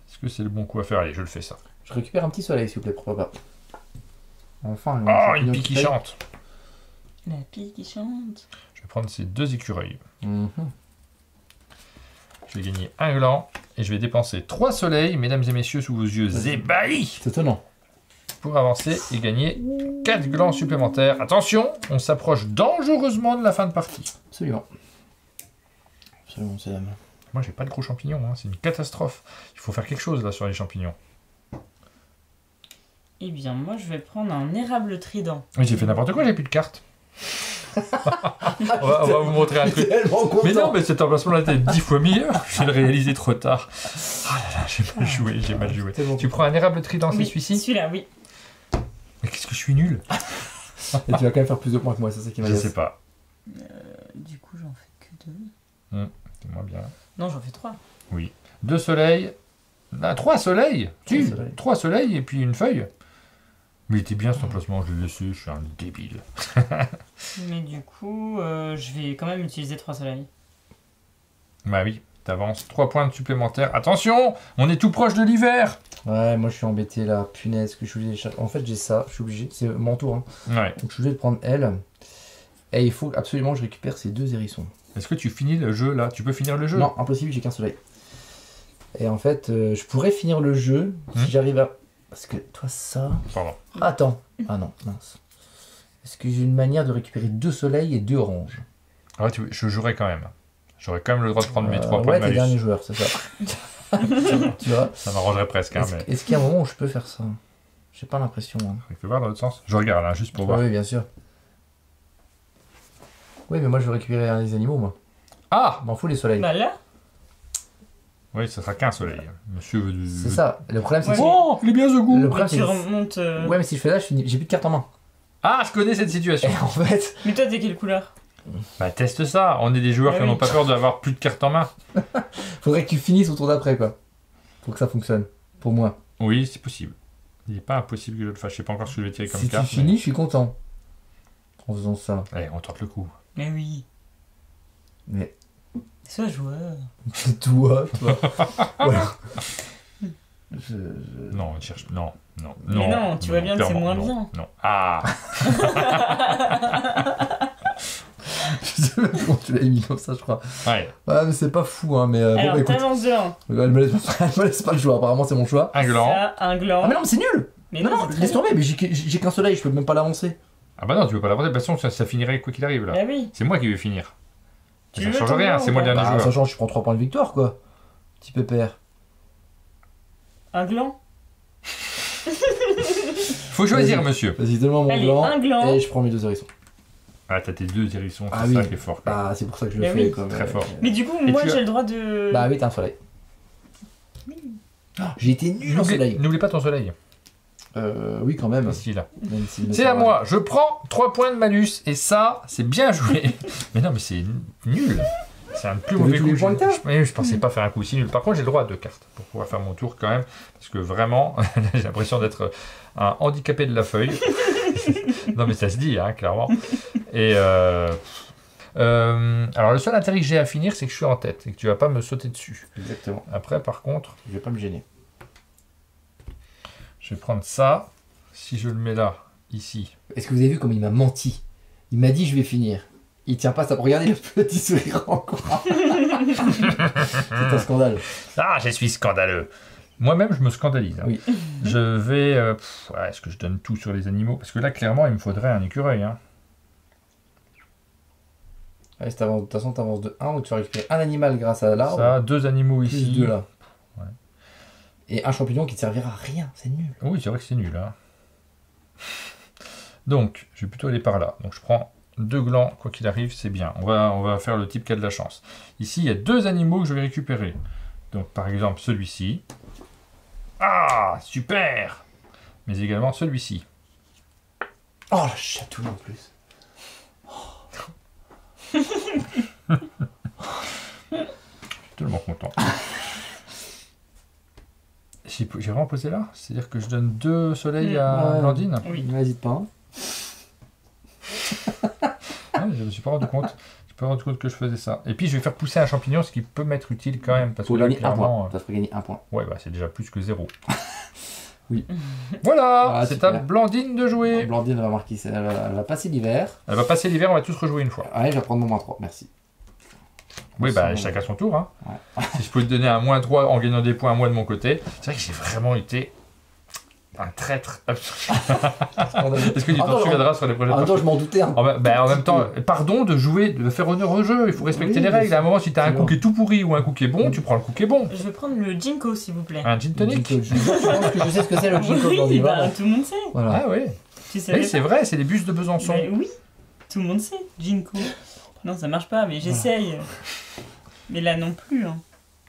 Est-ce que c'est le bon coup à faire? Allez, je le fais ça. Je récupère un petit soleil, s'il vous plaît, pourquoi pas. Enfin, Oh, une pie qui chante. La pie qui chante. Je vais prendre ces 2 écureuils. Mhm. Je vais gagner 1 gland et je vais dépenser 3 soleils, mesdames et messieurs, sous vos yeux ébahis, C'est étonnant. pour avancer et gagner 4 glands supplémentaires. Attention, on s'approche dangereusement de la fin de partie. Absolument. Absolument, c'est dame. Moi, j'ai pas de gros champignons, hein. C'est une catastrophe. Il faut faire quelque chose là sur les champignons. Eh bien, moi, je vais prendre un érable trident. Oui, j'ai fait n'importe quoi, j'ai plus de cartes. on va vous montrer un truc. Tellement content. Mais non, mais cet emplacement-là était 10 fois meilleur. Je vais le réaliser trop tard. Ah là là, j'ai mal joué, j'ai mal joué. Tellement Tu prends un érable trident, c'est Oui, celui-ci? celui-là, oui. Mais qu'est-ce que je suis nul? Et tu vas quand même faire plus de points que moi, c'est ça qui Je m'agace. sais pas. Du coup, j'en fais que 2. C'est moins bien. Non, j'en fais 3. 2 soleils. Ah, 3 soleils. Trois Si, soleils. 3 soleils et puis une feuille. Mais il était bien cet emplacement, je l'ai laissé, je suis un débile. Mais du coup, je vais quand même utiliser 3 soleils. Bah oui, t'avances. 3 points supplémentaires. Attention, on est tout proche de l'hiver. Ouais, moi je suis embêté là. Punaise, que je suis obligé. En fait, j'ai ça, je suis obligé. C'est mon tour. Hein. Ouais. Donc je suis obligé de prendre elle. Et il faut absolument que je récupère ces 2 hérissons. Est-ce que tu finis le jeu là? Tu peux finir le jeu? Non, impossible, j'ai qu'un soleil. Et en fait, je pourrais finir le jeu si j'arrive à. Parce que toi, ça. Pardon. Attends. Ah non, mince. Est-ce que j'ai une manière de récupérer 2 soleils et 2 oranges? Ah ouais, je jouerai quand même. J'aurais quand même le droit de prendre mes 3 points Ouais, de t'es malus. dernier joueur, c'est ça. Tu vois? Ça m'arrangerait presque, hein, mais Est-ce qu'il y a un moment où je peux faire ça? J'ai pas l'impression. Hein. il faut voir dans l'autre sens. Je regarde là, juste pour voir. Oui, bien sûr. Oui, mais moi je veux récupérer les animaux, moi. Ah! M'en fous les soleils. Bah là, Oui, ça sera qu'un soleil. Monsieur veut du... C'est ça. Le problème, c'est Ouais, que. Oh, il est bien ce goût! Le problème, tu c'est que. remontes. Ouais, mais si je fais là, j'ai plus de cartes en main. Ah, je connais cette situation. Et en fait. Mais toi, t'es quelle couleur? Bah teste ça, on est des joueurs Ah qui oui. n'ont pas peur d'avoir plus de cartes en main. Faudrait que tu finisses au tour d'après, quoi. Pour que ça fonctionne. Pour moi. Oui, c'est possible. Il n'est pas impossible que je le fasse. Je sais pas encore ce que je vais tirer comme Si carte. tu finis, je suis content. En faisant ça. Mais... Allez, on tente le coup. Mais oui. Mais. Sois joueur. Toi. Voilà. Non, on cherche. Non, non, Mais non, tu vois bien que c'est clairement, moins non, bien. Non. Ah! Je sais même pas comment tu l'as mis comme ça, je crois. Ouais, Ouais, mais c'est pas fou, hein. Mais bon, Alors, bah, écoute. t'avances de 1. Elle me laisse pas le choix. Apparemment, c'est mon choix. un gland. Ça, un gland. Ah, mais non, mais c'est nul! Mais Non, non, non, c'est très laisse bien. tomber, mais j'ai qu'un soleil, je peux même pas l'avancer. Ah bah non, tu peux pas l'avancer. De toute façon, ça finirait quoi qu'il arrive là. Bah oui. C'est moi qui vais finir. Tu Ça veux change ton rien, gland c'est ou moi le pas dernier Bah, joueur. ça change, je prends 3 points de victoire, quoi. Petit pépère. Un gland. Faut choisir, Vas-y. monsieur. Vas-y, donne-moi mon Allez, gland. un gland. Et je prends mes 2 hérissons. Ah, t'as tes 2 hérissons, c'est Ah ça oui. qui est fort. Quoi. Ah, c'est pour ça que je le Mais fais, oui. quoi. Très fort. Mais du coup, Et moi, tu as- j'ai le droit de. Bah oui, t'as un soleil. Ah, j'ai été nul en soleil. N'oublie pas ton soleil. Oui, quand même. Ici, là. Même s'il me C'est sert à moi. Je prends 3 points de malus. Et ça, c'est bien joué. Mais non, mais c'est nul. C'est un plus T'as mauvais vu tous coup. les points que t'as Je pensais pas faire un coup si nul. Par contre, j'ai le droit à 2 cartes pour pouvoir faire mon tour quand même. Parce que vraiment, j'ai l'impression d'être un handicapé de la feuille. Non, mais ça se dit, hein, clairement. Et alors, le seul intérêt que j'ai à finir, c'est que je suis en tête et que tu vas pas me sauter dessus. Exactement. Après, par contre, Je vais pas me gêner. je vais prendre ça. Si je le mets là, ici. Est-ce que vous avez vu comme il m'a menti? Il m'a dit je vais finir. Il tient pas ça. Regardez le petit sourire en coin. C'est un scandale. Ah, je suis scandaleux. Moi-même, je me scandalise. Hein. Oui. Je vais... ouais, est-ce que je donne tout sur les animaux? Parce que là, clairement, il me faudrait un écureuil. Hein. Ouais, de toute façon, tu avances de 1 où tu vas récupérer un animal grâce à l'arbre. Ça, 2 animaux Plus ici. 2 là. Ouais. Et un champignon qui te servira à rien. C'est nul. Oui, c'est vrai que c'est nul. Hein. Donc, je vais plutôt aller par là. Donc, je prends 2 glands, quoi qu'il arrive, c'est bien. On va faire le type qui a de la chance. Ici, il y a 2 animaux que je vais récupérer. Donc, par exemple, celui-ci. Ah, super! Mais également celui-ci. Oh, la chatouille en plus. Tellement content. J'ai vraiment posé là? C'est-à-dire que je donne 2 soleils à Ouais. Blandine? Oui. N'hésite pas. Hein. Ouais, je me suis pas rendu compte. Je me suis pas rendu compte que je faisais ça. Et puis je vais faire pousser un champignon, ce qui peut m'être utile quand même. Parce Faut que là, gagner un clairement, point. Ça te ferait gagner un point. ouais, bah, c'est déjà plus que 0. Oui. Voilà, Ah, c'est super. à Blandine de jouer. Blandine va marquer. Elle va passer l'hiver. Elle va passer l'hiver, on va tous rejouer une fois. Allez, je vais prendre mon -3. Merci. Oui, bah, Sinon, chacun son tour. Hein. Ouais. Si je peux te donner un -3 en gagnant des points, moi de mon côté. C'est vrai que j'ai vraiment été un traître. Scandaleux. Est-ce que tu t'en Attends, souviendras sur les prochaines En même temps, je m'en doutais. Hein. en même temps, pardon de jouer, de faire honneur au jeu, il faut respecter Oui, les règles. À un moment, si t'as un c'est coup bon. qui est tout pourri ou un coup qui est bon, tu prends le coup qui est bon. Je vais prendre le Jinko, s'il vous plaît. Un gin tonic. Je pense que je sais ce que c'est le Jinko Oui, Blandine. bah, Voilà. tout le monde sait. Voilà. Ah oui. Tu savais Oui, c'est pas vrai, c'est les bus de Besançon. Mais oui, tout le monde sait, Jinko. Non, ça marche pas, mais j'essaye. Mais là non plus. Hein.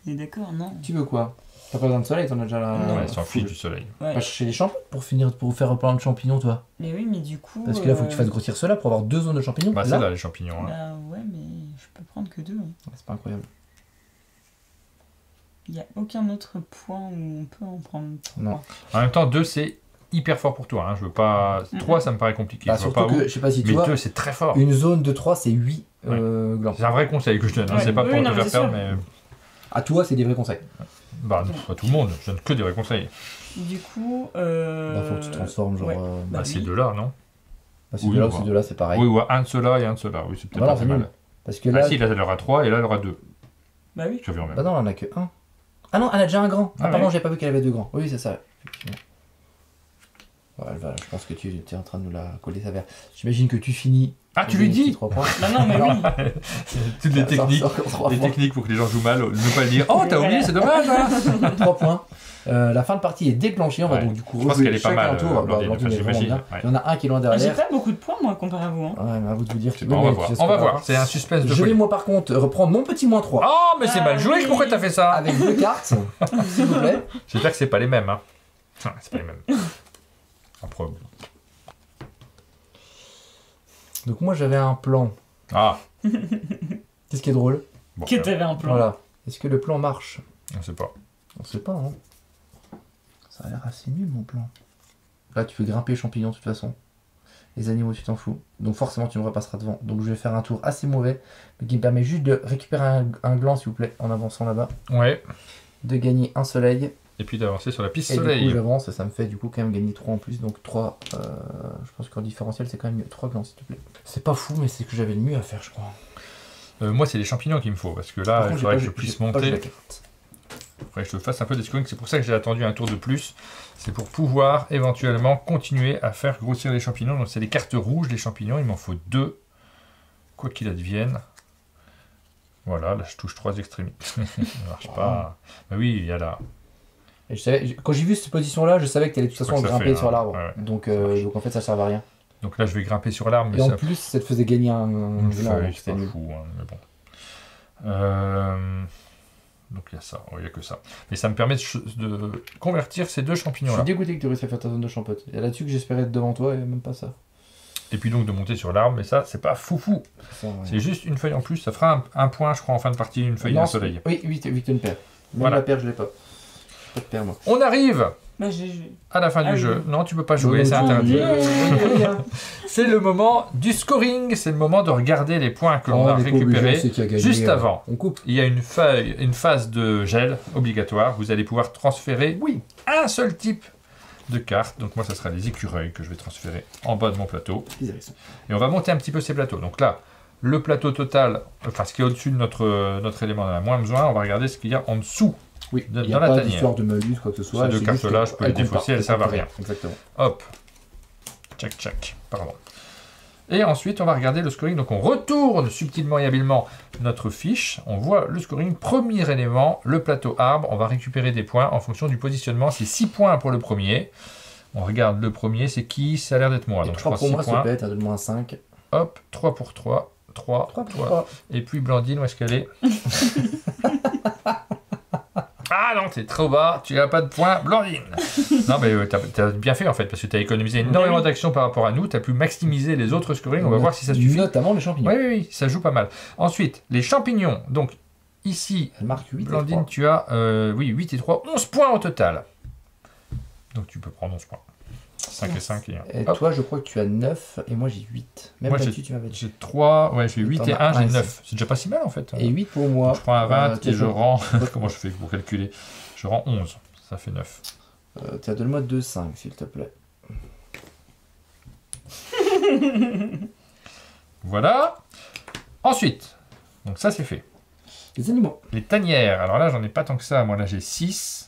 On est d'accord, non. Tu veux quoi? T'as pas besoin de soleil, t'en as déjà là. Non. Ouais, ils s'en fichent du soleil. Ouais. Pas chercher les champignons pour faire plein de champignons, toi. Mais oui, mais du coup. Parce que là, faut que tu fasses grossir cela pour avoir 2 zones de champignons. Bah, c'est là les champignons. Hein. Bah ouais, mais je peux prendre que 2. Ouais, c'est pas incroyable. Il n'y a aucun autre point où on peut en prendre 3. Non. En même temps, 2 c'est hyper fort pour toi. Hein. Je veux pas. 3 ça me paraît compliqué. Bah, Je vois surtout pas où. que, je sais pas si tu Mais vois, 2 c'est très fort. une zone de 3, c'est 8 glands. C'est un vrai conseil que je donne. Hein. Ouais. C'est pas pour Oui, te non, faire c'est perdre, sûr. mais. À toi, c'est des vrais conseils. Bah, non, pas tout le monde. Je donne que des vrais conseils. Du coup. Bah, faut que tu transformes, genre. ouais. Bah, Bah, ces oui. deux-là, non? Bah, ces Oui, deux-là on ou va. ces deux-là, c'est pareil. Oui, ou un de ceux-là et un de ceux-là. Oui, c'est peut-être Voilà, pas c'est très nul. mal. Parce que là. Ah si, là, elle aura 3 et là, elle aura 2. Bah oui. Je reviens même. Bah non, elle en a que 1. Ah non, elle a déjà un grand. Ah, Ah pardon, ouais. j'ai pas vu qu'elle avait 2 grands. Oui, c'est ça. Effectivement. Ouais, je pense que tu es en train de nous la coller sa verre. J'imagine que tu finis. Ah, tu lui dis 3 points. Bah non, mais oui. Toutes les Ça techniques. sort encore 3 Les points. techniques pour que les gens jouent mal, ne pas le dire. Oh, t'as oublié, c'est dommage, hein. 3 points. La fin de partie est déclenchée. On va Ouais. donc du coup Je pense rejouer qu'elle est pas chacun mal, un tour. Blandine, Blandine enfin, est vraiment j'imagine, bien. ouais. Il y en a un qui est loin Ah, J'ai derrière. pas beaucoup de points, moi, comparé à vous. Hein. Ouais, mais à vous de vous dire. C'est bon, on va voir. On va voir. C'est un suspense de Je vais folie. moi par contre reprendre mon petit -3 Oh, mais c'est Ah, mal joué. oui. Pourquoi t'as fait ça? avec 2 cartes, s'il vous plaît. J'espère que c'est pas les mêmes. Hein. Ah, c'est pas les mêmes. Après. Donc moi j'avais un plan. Ah, Qu'est-ce qui est drôle? bon, Que t'avais un plan. Voilà. Est-ce que le plan marche? on sait pas. On sait pas, hein. Ça a l'air assez nul mon plan. Là tu fais grimper les champignons de toute façon. Les animaux tu t'en fous. Donc forcément tu me repasseras devant. Donc je vais faire un tour assez mauvais, mais qui me permet juste de récupérer un gland s'il vous plaît, en avançant là-bas. Ouais. De gagner un soleil. Et puis d'avancer sur la piste Et du coup soleil. j'avance et ça me fait du coup quand même gagner 3 en plus. Donc 3, je pense qu'en différentiel c'est quand même mieux. 3 glands s'il te plaît. C'est pas fou mais c'est que j'avais le mieux à faire je crois. Moi, c'est les champignons qu'il me faut. Parce que là, Par il contre, faudrait que j'ai je pas- puisse j'ai pas vu la monter. carte. Il faudrait que je te fasse un peu d'escroquing. C'est pour ça que j'ai attendu un tour de plus. C'est pour pouvoir éventuellement continuer à faire grossir les champignons. Donc, c'est les cartes rouges, les champignons. Il m'en faut 2. Quoi qu'il advienne. Voilà, là, je touche 3 extrémités. Ça ne marche pas. Bah oui, il y a là. Et quand j'ai vu cette position là, je savais que tu allais de toute Je façon crois que ça grimper fait, sur hein. l'arbre. Ouais, ouais. Donc, Ça marche. donc en fait ça sert à rien. Donc là, je vais grimper sur l'arbre. Mais Et en ça plus, ça te faisait gagner un une gland, feuille, donc c'est c'était pas nul. fou. Hein, mais bon. Donc il y a ça. Il n'y a que ça. Mais ça me permet de convertir ces 2 Je champignons suis là. dégoûté que tu réussisses à faire ta zone de champote. Il y a là-dessus que j'espérais être devant toi et même pas ça. Et puis donc de monter sur l'arbre. Mais ça, c'est pas foufou. Ça, ouais. C'est juste une feuille en plus. Ça fera un point, je crois, en fin de partie. Une feuille et Non, un soleil. Oui, 8 une paire. Même Voilà. la paire, je l'ai pas. J'ai pas de paire moi. On arrive Bah, j'ai joué. À la fin Ah du oui. jeu. Non, tu peux pas jouer, c'est Oh, interdit. yeah. C'est le moment du scoring, c'est le moment de regarder les points que l'on a On est pas obligé, récupérés. c'est qui a gagné, Juste avant. On coupe. Il y a une phase de gel obligatoire. Vous allez pouvoir transférer, oui, un seul type de carte. Donc moi, ça sera les écureuils que je vais transférer en bas de mon plateau. Et on va monter un petit peu ces plateaux. Donc là, le plateau total, enfin ce qui est au-dessus de notre élément, on en a moins besoin. On va regarder ce qu'il y a en dessous. Oui, Dans il n'y a la pas tanière. d'histoire de malus, quoi que ce soit. Ces deux c'est juste cartes-là, je peux les qu'elles comptent défausser, pas, elles servent à comptent rien. Exactement. Hop. Tchac, tchac. Pardon. Et ensuite, on va regarder le scoring. Donc on retourne subtilement et habilement notre fiche. On voit le scoring. Premier élément, le plateau arbre. On va récupérer des points en fonction du positionnement. C'est 6 points pour le premier. On regarde le premier, c'est qui? Ça a l'air d'être moi. Et Donc je 3 prends pour 6 moi, s'il te points. plaît, t'as donné-moi un 5. Hop, 3 pour 3. 3, 3 pour toi. 3. Et puis Blandine, où est-ce qu'elle est? Ah non, t'es trop bas, tu n'as pas de points, Blandine. Non, mais t'as bien fait en fait, parce que t'as économisé énormément d'actions par rapport à nous, t'as pu maximiser les autres scorings, on va voir si ça suffit. Notamment les champignons. Oui, oui, oui, ça joue pas mal. Ensuite, les champignons. Donc, ici, Elle marque 8 Blandine, et 3. tu as 8 et 3, 11 points au total. Donc, tu peux prendre 11 points. 5 et 5 et 1. Et toi, je crois que tu as 9 et moi j'ai 8. Même Moi, là-dessus, tu m'avais dit. J'ai 3, ouais, j'ai 8 T'en et as 1, j'ai un ici. 9. C'est déjà pas si mal en fait. Et 8 pour moi. Je prends un 20 et t'es je chaud. rends. Comment je fais pour calculer? Je rends 11. Ça fait 9. Tiens, donne-moi 2,5 s'il te plaît. Voilà. Ensuite, donc ça c'est fait. Les animaux. Les tanières. Alors là, j'en ai pas tant que ça. Moi là, j'ai 6.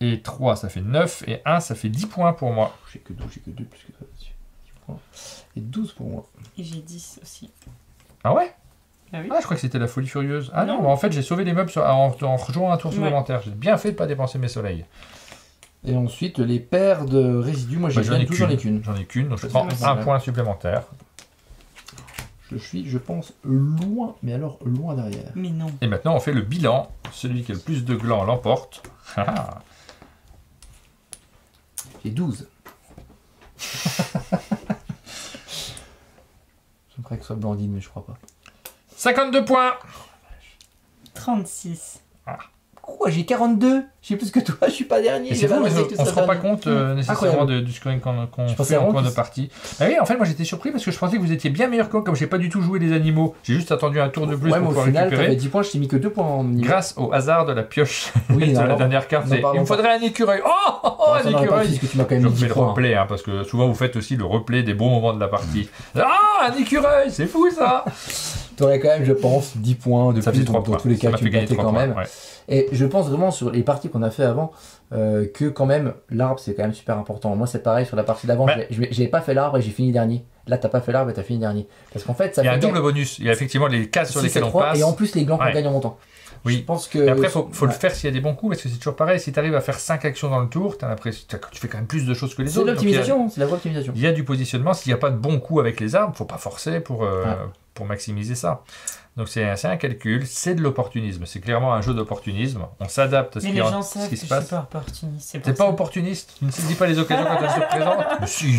Et 3, ça fait 9. Et 1, ça fait 10 points pour moi. J'ai que 2 plus que toi là-dessus. 10 points. Et 12 pour moi. Et j'ai 10 aussi. Ah ouais? Ah oui. Ah, je crois que c'était la folie furieuse. Ah non, Non. bah, en fait, j'ai sauvé les meubles en rejoignant un tour supplémentaire. J'ai bien fait de pas dépenser mes soleils. Et ensuite, les paires de résidus. Moi, j'ai Bah, j'en ai toujours les qu'une. qu'une. J'en ai qu'une, donc je Ça, prends c'est un vrai. point supplémentaire. Je suis, je pense, loin, mais alors loin derrière. Mais non. Et maintenant, on fait le bilan. Celui qui a le plus de glands l'emporte. Ah. J'ai 12. J'aimerais que ce soit Blandine, mais je crois pas. 52 points. 36. Quoi, j'ai 42? J'ai plus que toi, je suis pas dernier. Et j'ai c'est fou, balancé mais que on ça se rend pas dernier. compte nécessairement Incroyable. du scoring qu'on Je pensais fait en vraiment cours de qu'il- partie. Ah oui, en fait, moi j'étais surpris parce que je pensais que vous étiez bien meilleur que moi, comme j'ai pas du tout joué les animaux. J'ai juste attendu un tour de plus Ouais, pour mais au pouvoir final, t'avais récupérer. 10 points, je t'ai mis que 2 points en niveau. Grâce au hasard de la pioche Oui, de la alors, dernière carte, n'en c'est, parlons il me pas. faudrait un écureuil. Oh, Bon, un ça n'aurait pas écureuil. puisque tu m'as quand Je même mis fais 10 le points. replay, hein, parce que souvent vous faites aussi le replay des bons moments de la partie. Ah, un écureuil, c'est fou ça. T'aurais quand même, je pense, 10 points de Ça plus. faisait 3 Donc, points. dans tous les Ça cas, m'a tu fait me gagner battais 3 quand points. même. Ouais. Et je pense vraiment sur les parties qu'on a fait avant que quand même l'arbre c'est quand même super important. Moi c'est pareil sur la partie d'avant, Ouais. j'ai pas fait l'arbre et j'ai fini dernier. Là t'as pas fait l'arbre et t'as fini dernier. Parce qu'en fait ça Il y a fait un double bonus. Il y a effectivement les cases sur 6 et lesquelles on 3, passe. et en plus les glands qu'on Ouais. gagne en montant. Oui. Je pense que Et après, faut le ouais. faire s'il y a des bons coups, parce que c'est toujours pareil. Si tu arrives à faire 5 actions dans le tour, t'as l'impression tu fais quand même plus de choses que les C'est autres. Donc, il y a- l'optimisation, c'est la vraie optimisation. Il y a du positionnement. S'il n'y a pas de bons coups avec les arbres, faut pas forcer pour maximiser ça. Donc c'est un calcul, c'est de l'opportunisme. C'est clairement un jeu d'opportunisme. On s'adapte à ce Mais qui, les en- gens ce savent qui que se je suis passe. pas opportuniste. C'est T'es pour pas ça. opportuniste. Tu ne saisis pas les occasions quand elles se présentent. Mais si.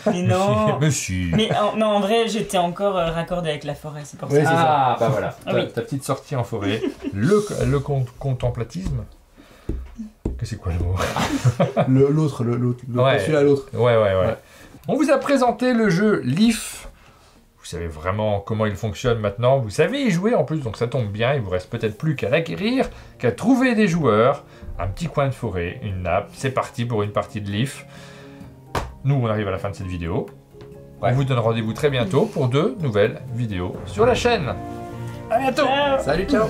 Mais non. Mais si. Mais non, en vrai, j'étais encore raccordée avec la forêt, c'est pour Ouais, ça. c'est Ah, bah voilà. Ah oui. Ta petite sortie en forêt. Le contemplatisme. Que c'est quoi le mot? L'autre, Ouais. celui-là l'autre. Ouais. Ouais. On vous a présenté le jeu Leaf. Vous savez vraiment comment il fonctionne maintenant. Vous savez y jouer en plus, donc ça tombe bien. Il vous reste peut-être plus qu'à l'acquérir, qu'à trouver des joueurs, un petit coin de forêt, une nappe. C'est parti pour une partie de Leaf. Nous, on arrive à la fin de cette vidéo. Ouais. On vous donne rendez-vous très bientôt pour 2 nouvelles vidéos sur la chaîne. À bientôt! Ciao. Salut, ciao.